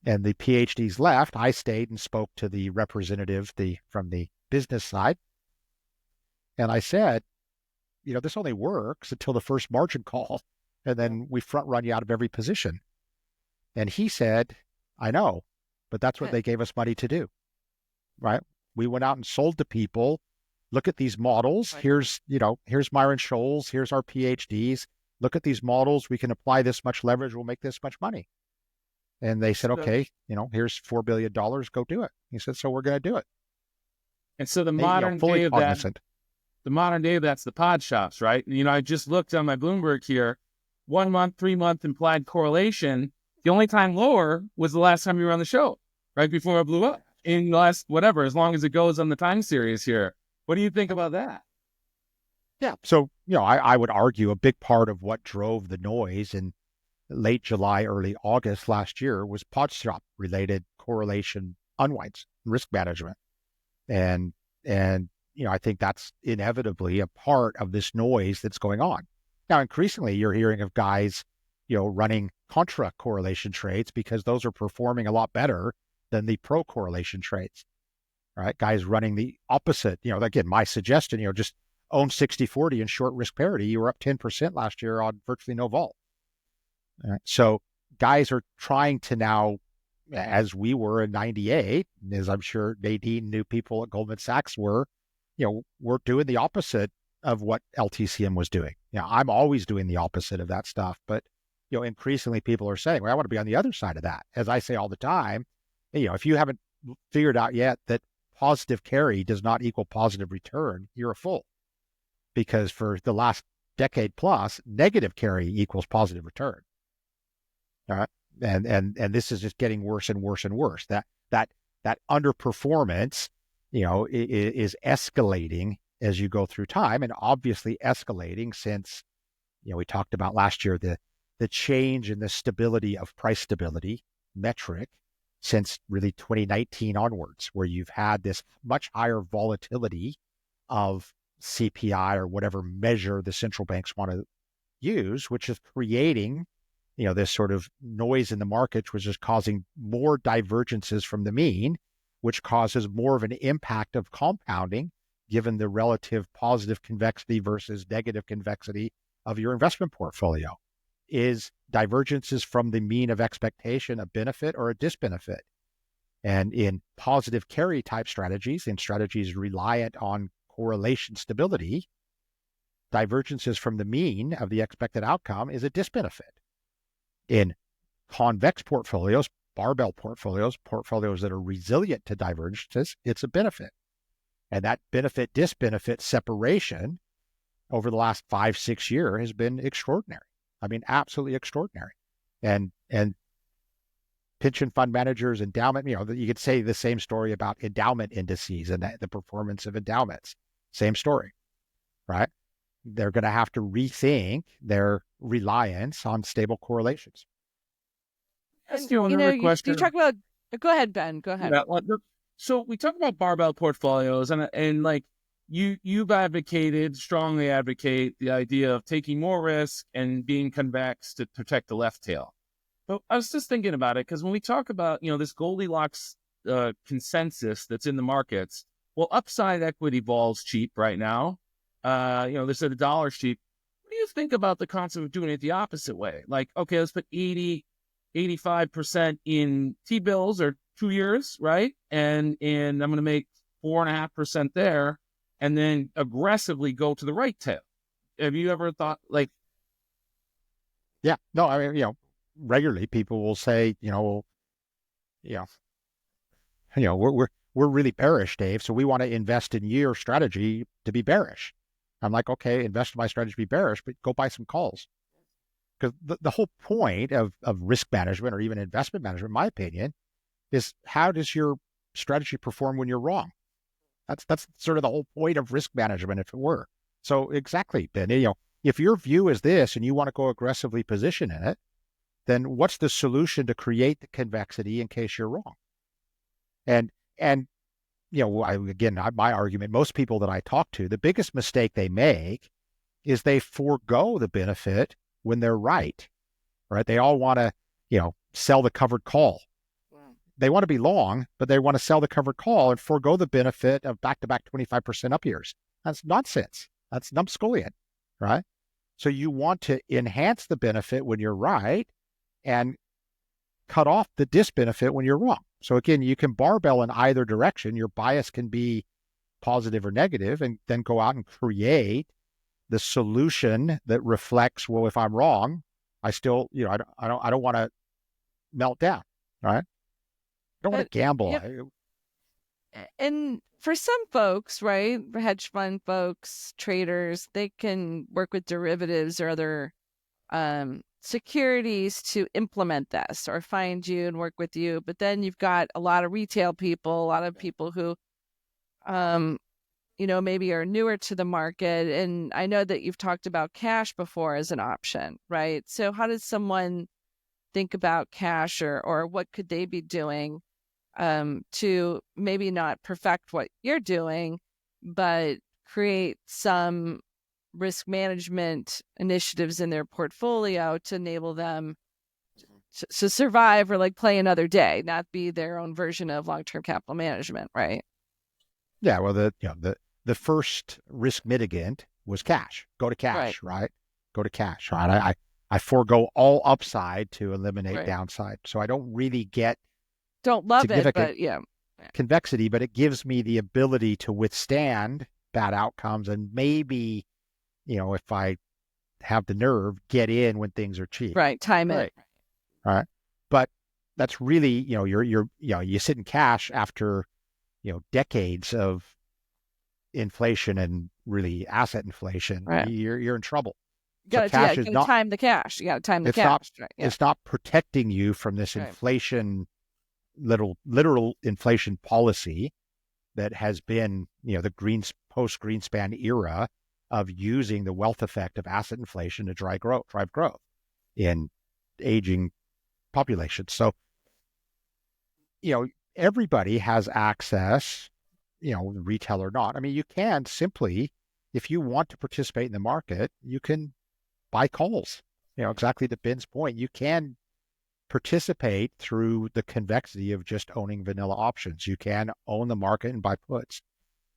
and the PhDs left, I stayed and spoke to the representative from the business side. And I said, this only works until the first margin call, and then we front run you out of every position. And he said, I know, but that's what they gave us money to do, right? We went out and sold to people. Look at these models. Here's Myron Scholes. Here's our PhDs. Look at these models. We can apply this much leverage. We'll make this much money. And they said, okay, here's $4 billion. Go do it. He said, so we're going to do it. And so the modern day of that, the modern day of that's the pod shops, right? I just looked on my Bloomberg here, 1 month, 3 month implied correlation. The only time lower was the last time you were on the show, right before it blew up. In the last, whatever, as long as it goes on the time series here. What do you think about that? Yeah. So, I would argue a big part of what drove the noise in late July, early August last year was pod shop related correlation unwinds, risk management. And I think that's inevitably a part of this noise that's going on. Now, increasingly, you're hearing of guys, running contra correlation trades because those are performing a lot better than the pro correlation trades, right? Guys running the opposite, again, my suggestion, just own 60-40 and short risk parity. You were up 10% last year on virtually no vol. Right? So guys are trying to now, as we were in 98, as I'm sure Nadine knew people at Goldman Sachs were, we're doing the opposite of what LTCM was doing. I'm always doing the opposite of that stuff, but increasingly people are saying, well, I want to be on the other side of that. As I say all the time, if you haven't figured out yet that positive carry does not equal positive return, you're a fool. Because for the last decade plus, negative carry equals positive return. All right. And this is just getting worse and worse and worse. That underperformance, is escalating as you go through time, and obviously escalating since, we talked about last year the change in the stability of price stability metric since really 2019 onwards, where you've had this much higher volatility of CPI or whatever measure the central banks want to use, which is creating this sort of noise in the markets, which is causing more divergences from the mean, which causes more of an impact of compounding given the relative positive convexity versus negative convexity of your investment portfolio. Is divergences from the mean of expectation a benefit or a disbenefit? And in positive carry type strategies, in strategies reliant on correlation stability, divergences from the mean of the expected outcome is a disbenefit. In convex portfolios, barbell portfolios that are resilient to divergences, it's a benefit. And that benefit-disbenefit separation over the last 5-6 years has been extraordinary. I mean, absolutely extraordinary. And pension fund managers, endowment, you could say the same story about endowment indices and the performance of endowments. Same story, right? They're going to have to rethink their reliance on stable correlations. Ask you another question. You talk about, go ahead, Ben, go ahead. Yeah, so we talk about barbell portfolios and like you've strongly advocate the idea of taking more risk and being convex to protect the left tail. But I was just thinking about it because when we talk about, this Goldilocks consensus that's in the markets, well, upside equity vol's cheap right now. They said $1 cheap. What do you think about the concept of doing it the opposite way? Like, okay, let's put 85% in T-bills or 2 years, right? And I'm going to make 4.5% there, and then aggressively go to the right tail. Have you ever thought like? Yeah, no, I mean, regularly people will say, we're really bearish, Dave. So we want to invest in your strategy to be bearish. I'm like, okay, invest in my strategy to be bearish, but go buy some calls. Because the whole point of risk management or even investment management, in my opinion, is how does your strategy perform when you're wrong? That's sort of the whole point of risk management, if it were. So exactly, Ben, if your view is this and you want to go aggressively position in it, then what's the solution to create the convexity in case you're wrong? And my argument, most people that I talk to, the biggest mistake they make is they forego the benefit when they're right? They all want to, sell the covered call. They want to be long, but they want to sell the covered call and forego the benefit of back-to-back 25% up years. That's nonsense. That's numbskullion, right? So you want to enhance the benefit when you're right and cut off the disbenefit when you're wrong. So again, you can barbell in either direction. Your bias can be positive or negative, and then go out and create the solution that reflects, well, if I'm wrong, I still, I don't want to melt down, right? I don't want to gamble. Yep. And for some folks, right, hedge fund folks, traders, they can work with derivatives or other securities to implement this or find you and work with you. But then you've got a lot of retail people, a lot of people who, maybe are newer to the market. And I know that you've talked about cash before as an option, right? So how does someone think about cash, or what could they be doing to maybe not perfect what you're doing, but create some risk management initiatives in their portfolio to enable them to survive or like play another day, not be their own version of long-term capital management, right? Yeah, well, the first risk mitigant was cash. Go to cash, right? Go to cash, right? I forego all upside to eliminate downside. So I don't really get love it, but yeah, convexity, but it gives me the ability to withstand bad outcomes and maybe, if I have the nerve, get in when things are cheap. Right, time it. Right. But that's really, you sit in cash after, decades of inflation and really asset inflation. Right. You're in trouble. You gotta time the cash. You gotta time the cash. It's not protecting you from this inflation, literal inflation policy that has been, the post-Greenspan era of using the wealth effect of asset inflation to drive growth in aging populations. So, everybody has access, retail or not. I mean, you can simply, if you want to participate in the market, you can buy calls. Exactly to Ben's point, you can participate through the convexity of just owning vanilla options. You can own the market and buy puts.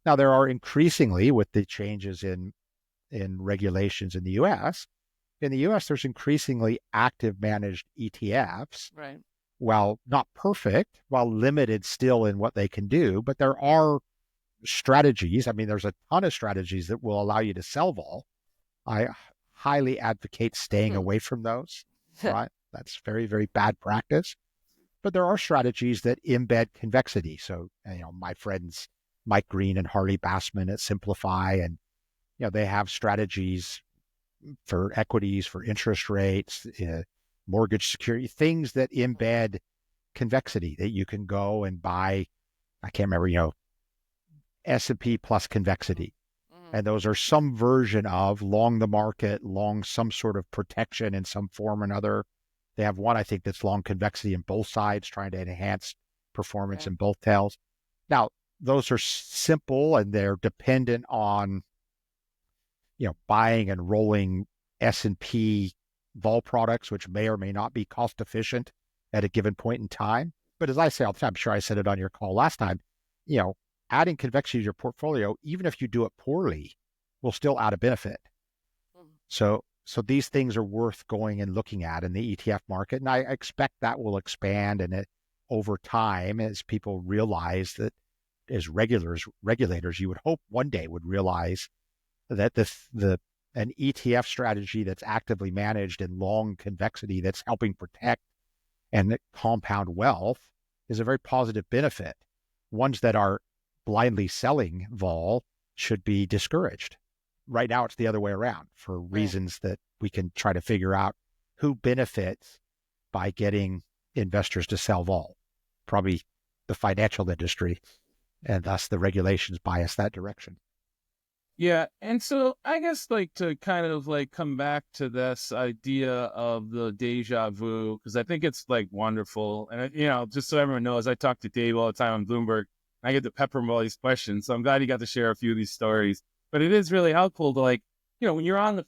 Now, there are increasingly, with the changes in regulations in the U.S., there's increasingly active managed ETFs. Right. While not perfect, while limited still in what they can do, but there are strategies. I mean, there's a ton of strategies that will allow you to sell vol. I highly advocate staying away from those, right? That's very, very bad practice. But there are strategies that embed convexity. So, my friends Mike Green and Harley Bassman at Simplify, and they have strategies for equities, for interest rates, mortgage security, things that embed convexity, that you can go and buy. I can't remember, S&P plus convexity. And those are some version of long the market, long some sort of protection in some form or another. They have one, I think, that's long convexity in both sides, trying to enhance performance in both tails. Now, those are simple and they're dependent on, buying and rolling S&P vol products, which may or may not be cost efficient at a given point in time. But as I say all the time, I'm sure I said it on your call last time, adding convexity to your portfolio, even if you do it poorly, will still add a benefit. So these things are worth going and looking at in the ETF market. And I expect that will expand and over time as people realize that, as regulators, you would hope one day would realize that an ETF strategy that's actively managed in long convexity that's helping protect and compound wealth is a very positive benefit. Ones that are blindly selling vol should be discouraged. Right now, it's the other way around for reasons that we can try to figure out who benefits by getting investors to sell vol. Probably the financial industry, and thus the regulations bias that direction. Yeah. And so I guess to kind of come back to this idea of the deja vu, because I think it's wonderful. And, just so everyone knows, I talk to Dave all the time on Bloomberg. I get to pepper him with all these questions. So I'm glad you got to share a few of these stories. But it is really helpful to when you're on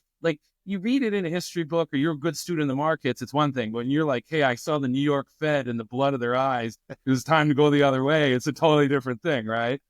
you read it in a history book or you're a good student in the markets, it's one thing. But when you're hey, I saw the New York Fed in the blood of their eyes, it was time to go the other way. It's a totally different thing, right?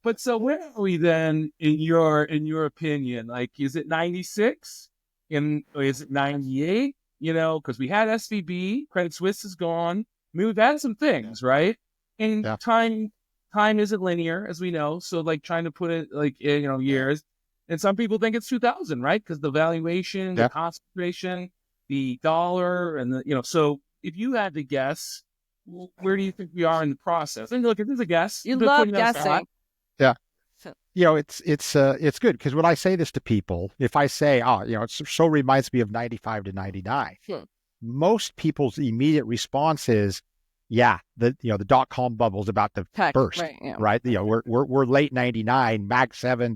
But so where are we then in your opinion? Is it 96? Or is it 98? Because we had SVB, Credit Suisse is gone. I mean, we've had some things, right? And time isn't linear, as we know. So trying to put it years. And some people think it's 2000, right? Because the valuation, the concentration, the dollar, and so if you had to guess, where do you think we are in the process? And look, if there's a guess, you love guessing. Yeah. It's good because when I say this to people, if I say, it so reminds me of 95 to 99, most people's immediate response is, the dot-com bubble's about to burst, right? We're late 99, Mag 7,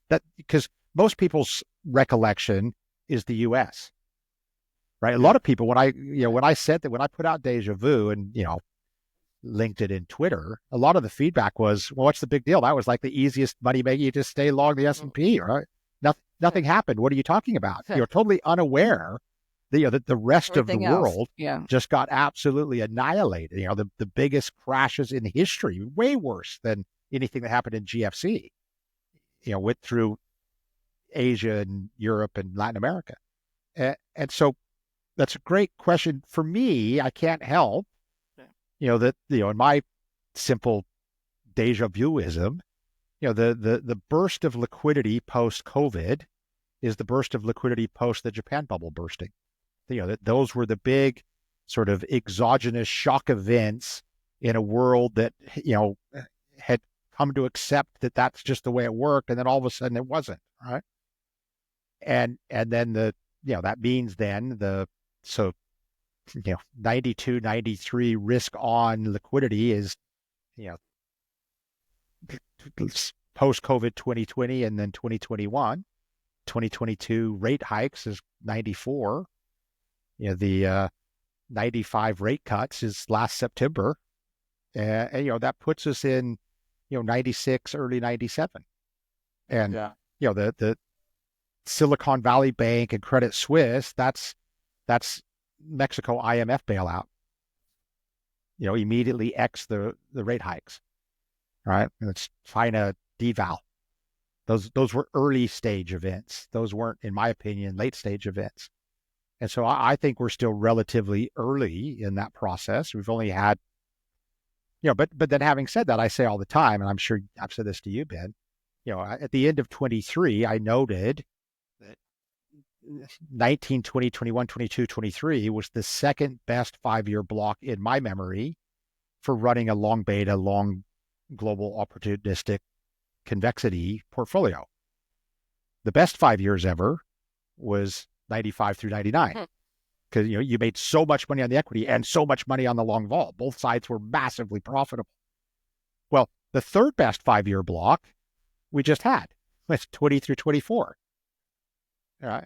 that because most people's recollection is the U.S., right? A lot of people, when I said that, when I put out Deja Vu and, linked it in Twitter, a lot of the feedback was, well, what's the big deal? That was the easiest money making. You just stay long the S&P, right? Nothing happened. What are you talking about? You're totally unaware that the rest of the world just got absolutely annihilated. The biggest crashes in history, way worse than anything that happened in GFC, went through Asia and Europe and Latin America. And so that's a great question. For me, I can't help in my simple deja vuism, the burst of liquidity post-COVID is the burst of liquidity post the Japan bubble bursting. Those were the big sort of exogenous shock events in a world that, had come to accept that that's just the way it worked. And then all of a sudden it wasn't, right? And then that means then 92, 93 risk on liquidity is, post-COVID 2020 and then 2021. 2022 rate hikes is 94. The 95 rate cuts is last September. And that puts us in, 96, early 97. And, the Silicon Valley Bank and Credit Suisse, that's Mexico IMF bailout, immediately X the rate hikes, right? And it's China deval. Those were early stage events. Those weren't, in my opinion, late stage events. And so I think we're still relatively early in that process. We've only had, but then having said that, I say all the time, and I'm sure I've said this to you, Ben, at the end of 23, I noted that 19, 20, 21, 22, 23 was the second best 5-year block in my memory for running a long beta, long global opportunistic convexity portfolio. The best 5 years ever was 95 through 99. Because you made so much money on the equity and so much money on the long vol. Both sides were massively profitable. Well, the third best 5-year block we just had was 20 through 24. All right.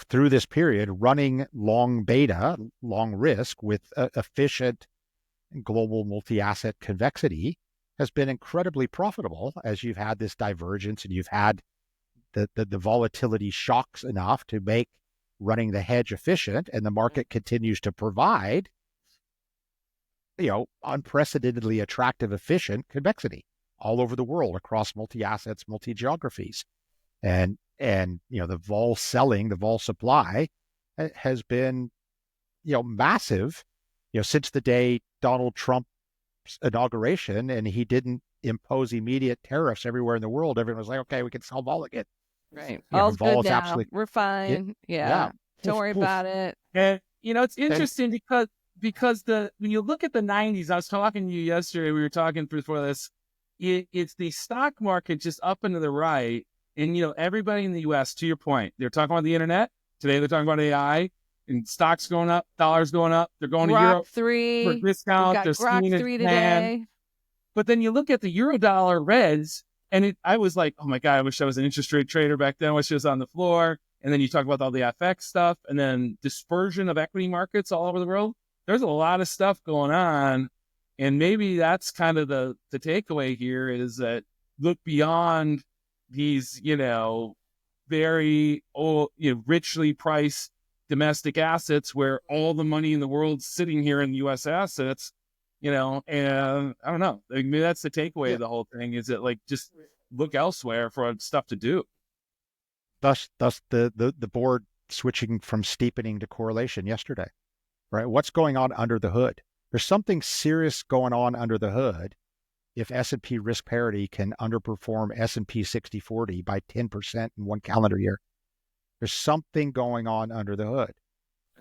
Through this period, running long beta, long risk with efficient global multi-asset convexity has been incredibly profitable as you've had this divergence and you've had the volatility shocks enough to make running the hedge efficient, and the market continues to provide, unprecedentedly attractive, efficient convexity all over the world across multi-assets, multi-geographies. And the vol selling, the vol supply has been, massive, since the day Donald Trump's inauguration, and he didn't impose immediate tariffs everywhere in the world. Everyone was like, okay, we can sell vol again. Right. All's good now. Absolutely, we're fine. Yeah. Don't worry about it. And, it's interesting because when you look at the 90s, I was talking to you yesterday, we were talking before this, it's the stock market just up and to the right. And, everybody in the U.S., to your point, they're talking about the internet. Today they're talking about AI and stocks going up, dollars going up. They're going Grok to Europe 3. for discount. They're Grok 3 today. But then you look at the Eurodollar reds, and I was like, oh my God, I wish I was an interest rate trader back then. I wish I was on the floor. And then you talk about all the FX stuff and then dispersion of equity markets all over the world. There's a lot of stuff going on. And maybe that's kind of the takeaway here is that look beyond these, very richly priced domestic assets where all the money in the world's sitting here in U.S. assets, and I don't know. Maybe that's the takeaway of the whole thing is that just look elsewhere for stuff to do. Thus the board switching from steepening to correlation yesterday, right? What's going on under the hood? There's something serious going on under the hood if S&P risk parity can underperform S&P 60/40 by 10% in one calendar year. There's something going on under the hood.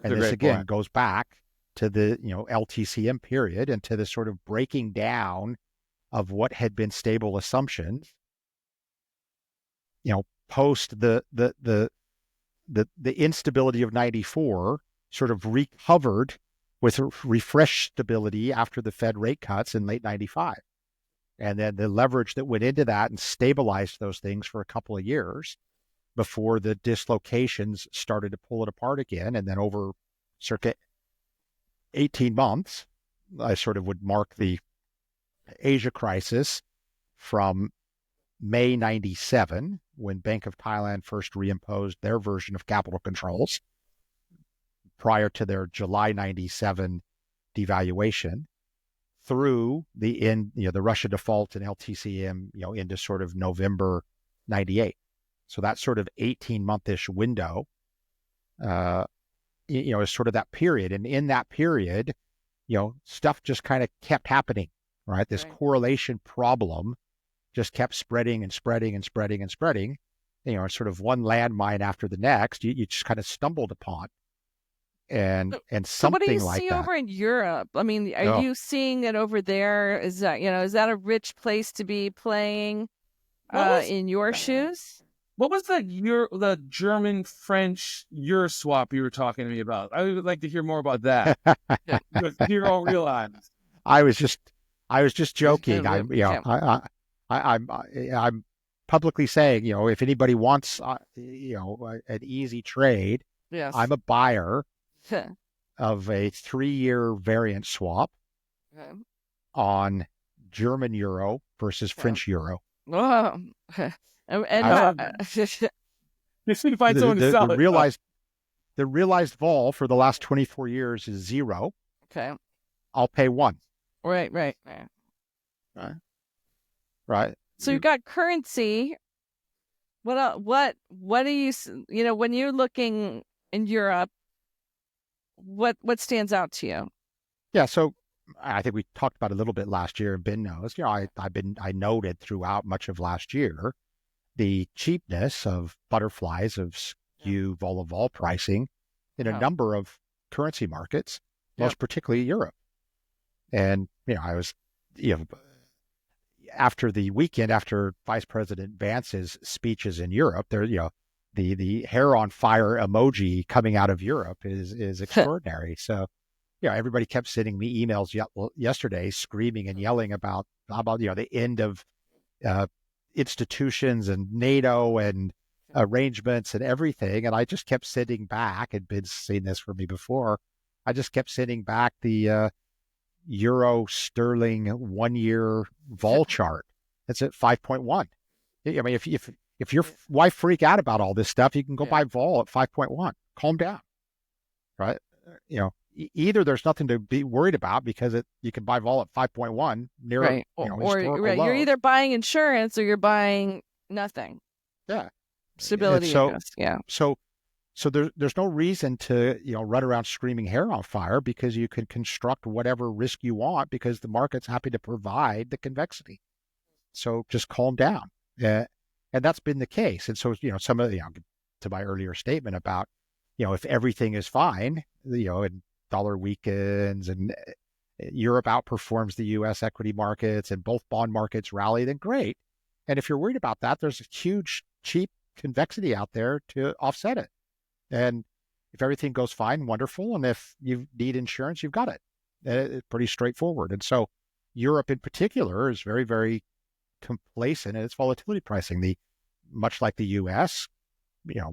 And this again goes back to the LTCM period and to the sort of breaking down of what had been stable assumptions, post the instability of 94 sort of recovered with refreshed stability after the Fed rate cuts in late 95. And then the leverage that went into that and stabilized those things for a couple of years before the dislocations started to pull it apart again. And then over circa 18 months, I sort of would mark the Asia crisis from May 97, when Bank of Thailand first reimposed their version of capital controls prior to their July 97 devaluation, through the Russia default and LTCM, into sort of November 98. So that sort of 18-month-ish window, is sort of that period. And in that period, stuff just kind of kept happening, right? This correlation problem just kept spreading and spreading and spreading and spreading, sort of one landmine after the next, you just kind of stumbled upon. And something so what do you like see that over in Europe? I mean, are you seeing it over there? Is that, is that a rich place to be playing in your shoes? What was the German-French Euro swap you were talking to me about? I would like to hear more about that. Euro realized. I was just joking. I'm publicly saying, if anybody wants, an easy trade, yes, I'm a buyer of a 3-year variance swap on German euro versus French euro. Oh. Just need to find someone to sell it. The realized vol for the last 24 years is 0. Okay. I'll pay 1. Right. So you've got currency. What do you, when you're looking in Europe, what stands out to you? Yeah. So I think we talked about it a little bit last year, and Ben knows, I noted throughout much of last year the cheapness of butterflies of skew vol pricing in a number of currency markets, most particularly Europe. And, I was, after the weekend, after Vice President Vance's speeches in Europe, there, the hair on fire emoji coming out of Europe is extraordinary. So, everybody kept sending me emails yesterday screaming and yelling about the end of institutions and NATO and arrangements and everything. And I just kept sending back, and Ben's seen this for me before, I just kept sending back the euro sterling 1 year vol chart. It's at 5.1. I mean, if your wife freak out about all this stuff, you can go buy vol at 5.1. Calm down, right? Either there's nothing to be worried about because you can buy vol at 5.1 near historical lows. You're either buying insurance or you're buying nothing. Yeah, stability. So there's no reason to run around screaming hair on fire, because you can construct whatever risk you want because the market's happy to provide the convexity. So just calm down, and that's been the case. And so some of to my earlier statement about if everything is fine, and dollar weakens and Europe outperforms the U.S. equity markets and both bond markets rally, then great. And if you're worried about that, there's a huge cheap convexity out there to offset it. And if everything goes fine, wonderful. And if you need insurance, you've got it. It's pretty straightforward. And so Europe in particular is very, very complacent in its volatility pricing. Much like the U.S.,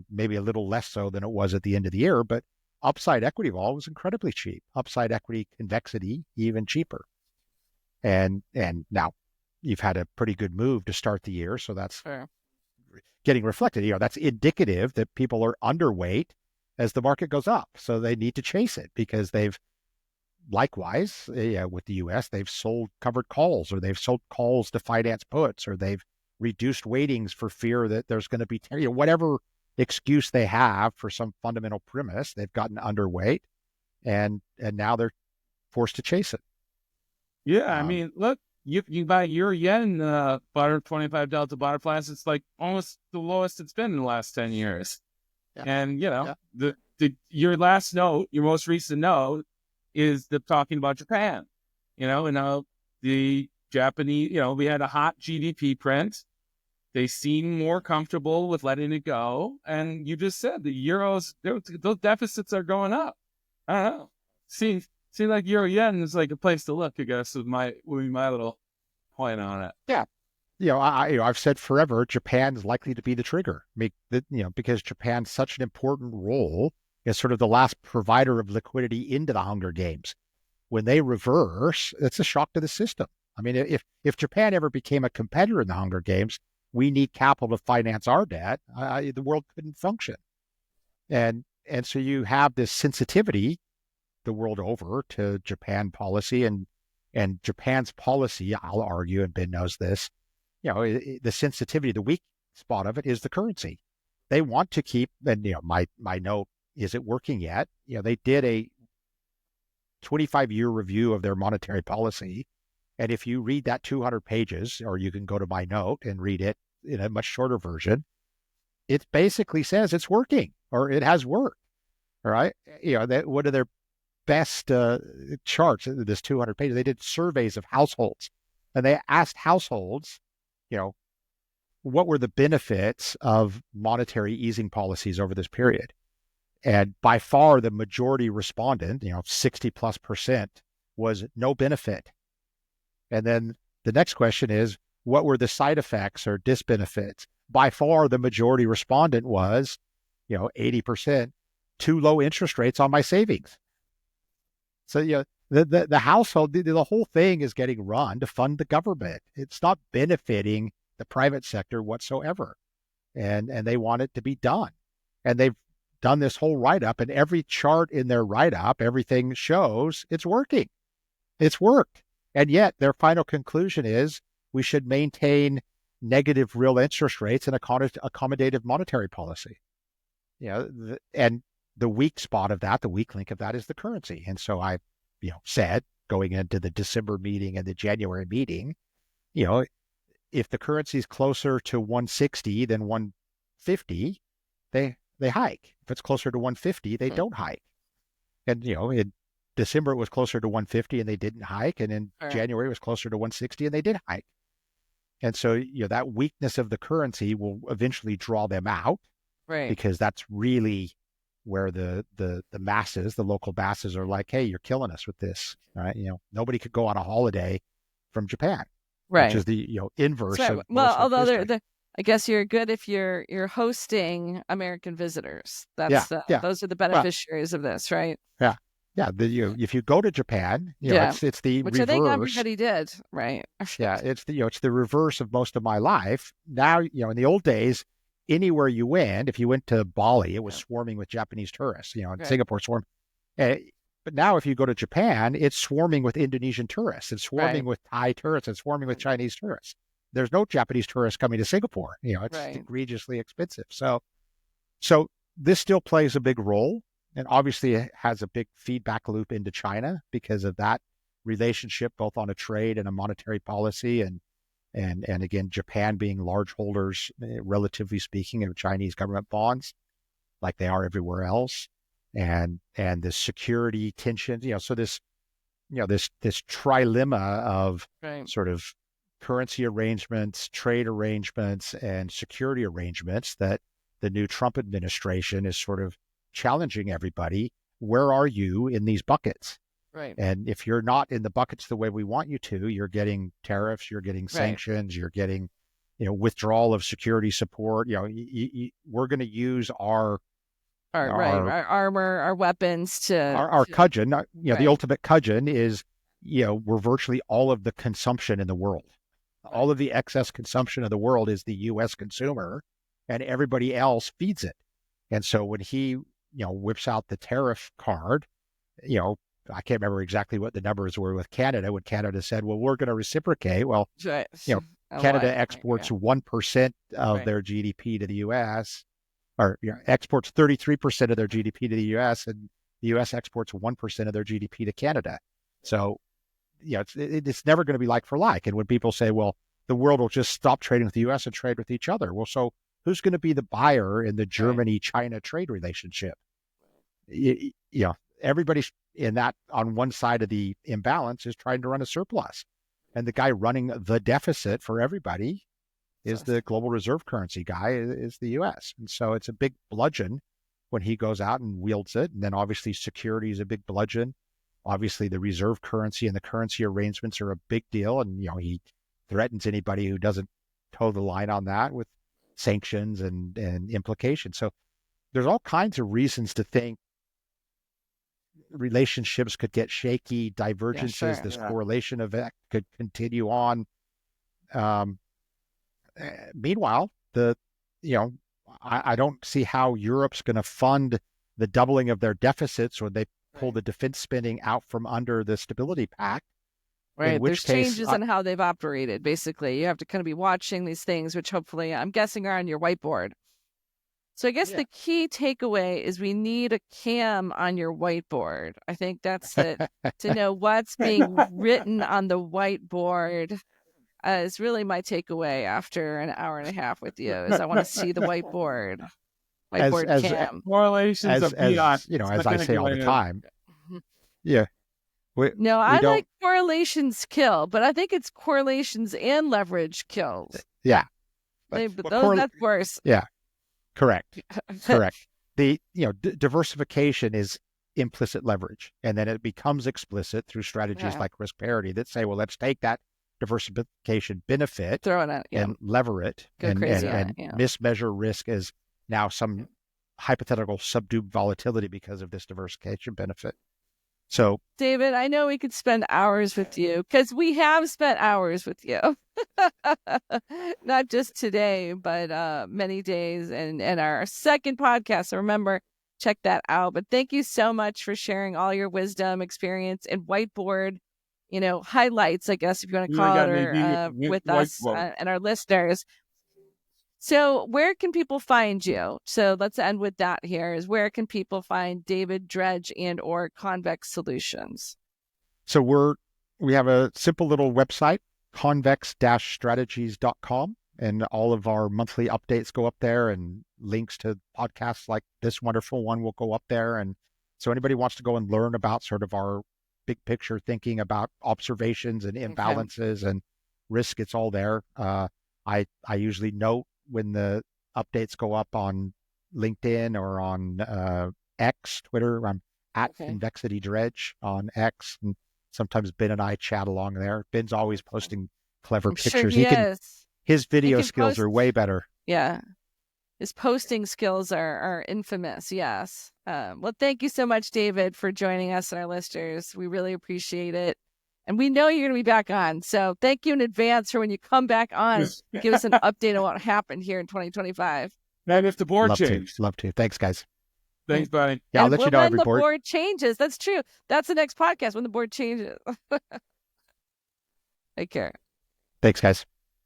maybe a little less so than it was at the end of the year, but upside equity vol was incredibly cheap. Upside equity convexity, even cheaper. And now you've had a pretty good move to start the year. So that's getting reflected. That's indicative that people are underweight as the market goes up. So they need to chase it because they've likewise, with the US, they've sold covered calls, or they've sold calls to finance puts, or they've reduced weightings for fear that there's going to be, whatever excuse they have for some fundamental premise, they've gotten underweight and now they're forced to chase it. Yeah. I mean, look, you buy euro yen, butter 25 delta butterflies. It's like almost the lowest it's been in the last 10 years. Yeah. And your last note, your most recent note is talking about Japan, and now the Japanese, we had a hot GDP print. They seem more comfortable with letting it go. And you just said the euros, those deficits are going up. I don't know. Seems like euro yen is like a place to look, I guess, would be my little point on it. Yeah. I've said forever, Japan's likely to be the trigger. Because Japan's such an important role as sort of the last provider of liquidity into the Hunger Games. When they reverse, it's a shock to the system. I mean, if Japan ever became a competitor in the Hunger Games, we need capital to finance our debt. The world couldn't function. And so you have this sensitivity the world over to Japan policy, and Japan's policy, I'll argue, and Ben knows this, the sensitivity, the weak spot of it is the currency. They want to keep, and my note, is it working yet? They did a 25-year review of their monetary policy. And if you read that 200 pages, or you can go to my note and read it in a much shorter version, it basically says it's working, or it has worked. All right. One of their best charts, this 200 pages, they did surveys of households, and they asked households, what were the benefits of monetary easing policies over this period? And by far the majority respondent, 60+%, was no benefit. And then the next question is, what were the side effects or disbenefits? By far the majority respondent was, 80%, too low interest rates on my savings. So, the household, the whole thing is getting run to fund the government. It's not benefiting the private sector whatsoever. And they want it to be done. And they've done this whole write-up, and every chart in their write-up, everything shows it's working. It's worked. And yet their final conclusion is we should maintain negative real interest rates and accommodative monetary policy. And the weak spot of that, the weak link of that, is the currency. And so I, said going into the December meeting and the January meeting, if the currency is closer to 160 than 150, they hike. If it's closer to 150, they don't hike. And, in December it was closer to 150 and they didn't hike. And in January it was closer to 160 and they did hike. And so, that weakness of the currency will eventually draw them out. Right. Because that's really where the masses, the local masses, are like, hey, you're killing us with this. Right? Nobody could go on a holiday from Japan. Right. Which is the inverse. Right. Of well, although I guess you're good if you're hosting American visitors. That's those are the beneficiaries of this, right? Yeah. if you go to Japan, it's the which reverse. I think everybody did, right? It's the reverse of most of my life. Now, in the old days, anywhere you went, if you went to Bali, it was swarming with Japanese tourists. And Singapore swarmed. But now, if you go to Japan, it's swarming with Indonesian tourists. It's swarming with Thai tourists. It's swarming with Chinese tourists. There's no Japanese tourists coming to Singapore. It's egregiously expensive. So this still plays a big role, and obviously it has a big feedback loop into China because of that relationship, both on a trade and a monetary policy, and again, Japan being large holders, relatively speaking, of Chinese government bonds, like they are everywhere else, and the security tensions. So this trilemma of sort of currency arrangements, trade arrangements, and security arrangements that the new Trump administration is sort of challenging everybody. Where are you in these buckets? Right. And if you're not in the buckets the way we want you to, you're getting tariffs, you're getting sanctions, you're getting, withdrawal of security support. We're going to use our armor, our weapons our cudgel. The ultimate cudgel is, we're virtually all of the consumption in the world. All of the excess consumption of the world is the U.S. consumer, and everybody else feeds it. And so when he, whips out the tariff card, I can't remember exactly what the numbers were with Canada, when Canada said, well, we're going to reciprocate. Well, Canada exports 1% of their GDP to the U.S., or exports 33% of their GDP to the U.S., and the U.S. exports 1% of their GDP to Canada. So, it's never going to be like for like. And when people say, well, the world will just stop trading with the U.S. and trade with each other. Well, so who's going to be the buyer in the Germany-China trade relationship? Everybody's in that, on one side of the imbalance, is trying to run a surplus. And the guy running the deficit for everybody is the global reserve currency guy, is the U.S. And so it's a big bludgeon when he goes out and wields it. And then obviously security is a big bludgeon. Obviously the reserve currency and the currency arrangements are a big deal. And, he threatens anybody who doesn't toe the line on that with sanctions and implications. So there's all kinds of reasons to think relationships could get shaky, divergences, this correlation event could continue on. Meanwhile, I don't see how Europe's going to fund the doubling of their deficits when they pull the defense spending out from under the stability pact. Right. There's changes in how they've operated. Basically, you have to kind of be watching these things, which hopefully, I'm guessing, are on your whiteboard. So I guess the key takeaway is we need a cam on your whiteboard. I think that's it. To know what's being written on the whiteboard is really my takeaway after an hour and a half with you. Is I want to see the whiteboard. Cam. Correlations of as I say all the time. Yeah. I like correlations kill, but I think it's correlations and leverage kills. Yeah. That's worse. Yeah. Correct. The diversification is implicit leverage, and then it becomes explicit through strategies like risk parity that say, well, let's take that diversification benefit, throw it out, and lever it, and mismeasure risk as now some hypothetical subdued volatility because of this diversification benefit. So, David, I know we could spend hours with you, because we have spent hours with you, not just today, but many days, and our second podcast. So remember, check that out. But thank you so much for sharing all your wisdom, experience, and whiteboard, highlights, I guess, if you want to call it, with us and our listeners. So where can people find you? So let's end with that here, is where can people find David Dredge and or Convex Solutions? So we have a simple little website, convex-strategies.com, and all of our monthly updates go up there, and links to podcasts like this wonderful one will go up there. And so anybody wants to go and learn about sort of our big picture thinking about observations and imbalances and risk, it's all there. I usually note when the updates go up on LinkedIn or on X, Twitter. I'm at Convexity Dredge on X, and sometimes Ben and I chat along there. Ben's always posting clever pictures. Sure his video skills are way better. Yeah. His posting skills are infamous. Yes. Well, thank you so much, David, for joining us and our listeners. We really appreciate it. And we know you're going to be back on. So thank you in advance for when you come back on. Give us an update on what happened here in 2025. And if the board changed. Love to. Thanks, guys. Thanks, buddy. Yeah, I'll let you know when every the board changes. That's true. That's the next podcast, when the board changes. Take care. Thanks, guys.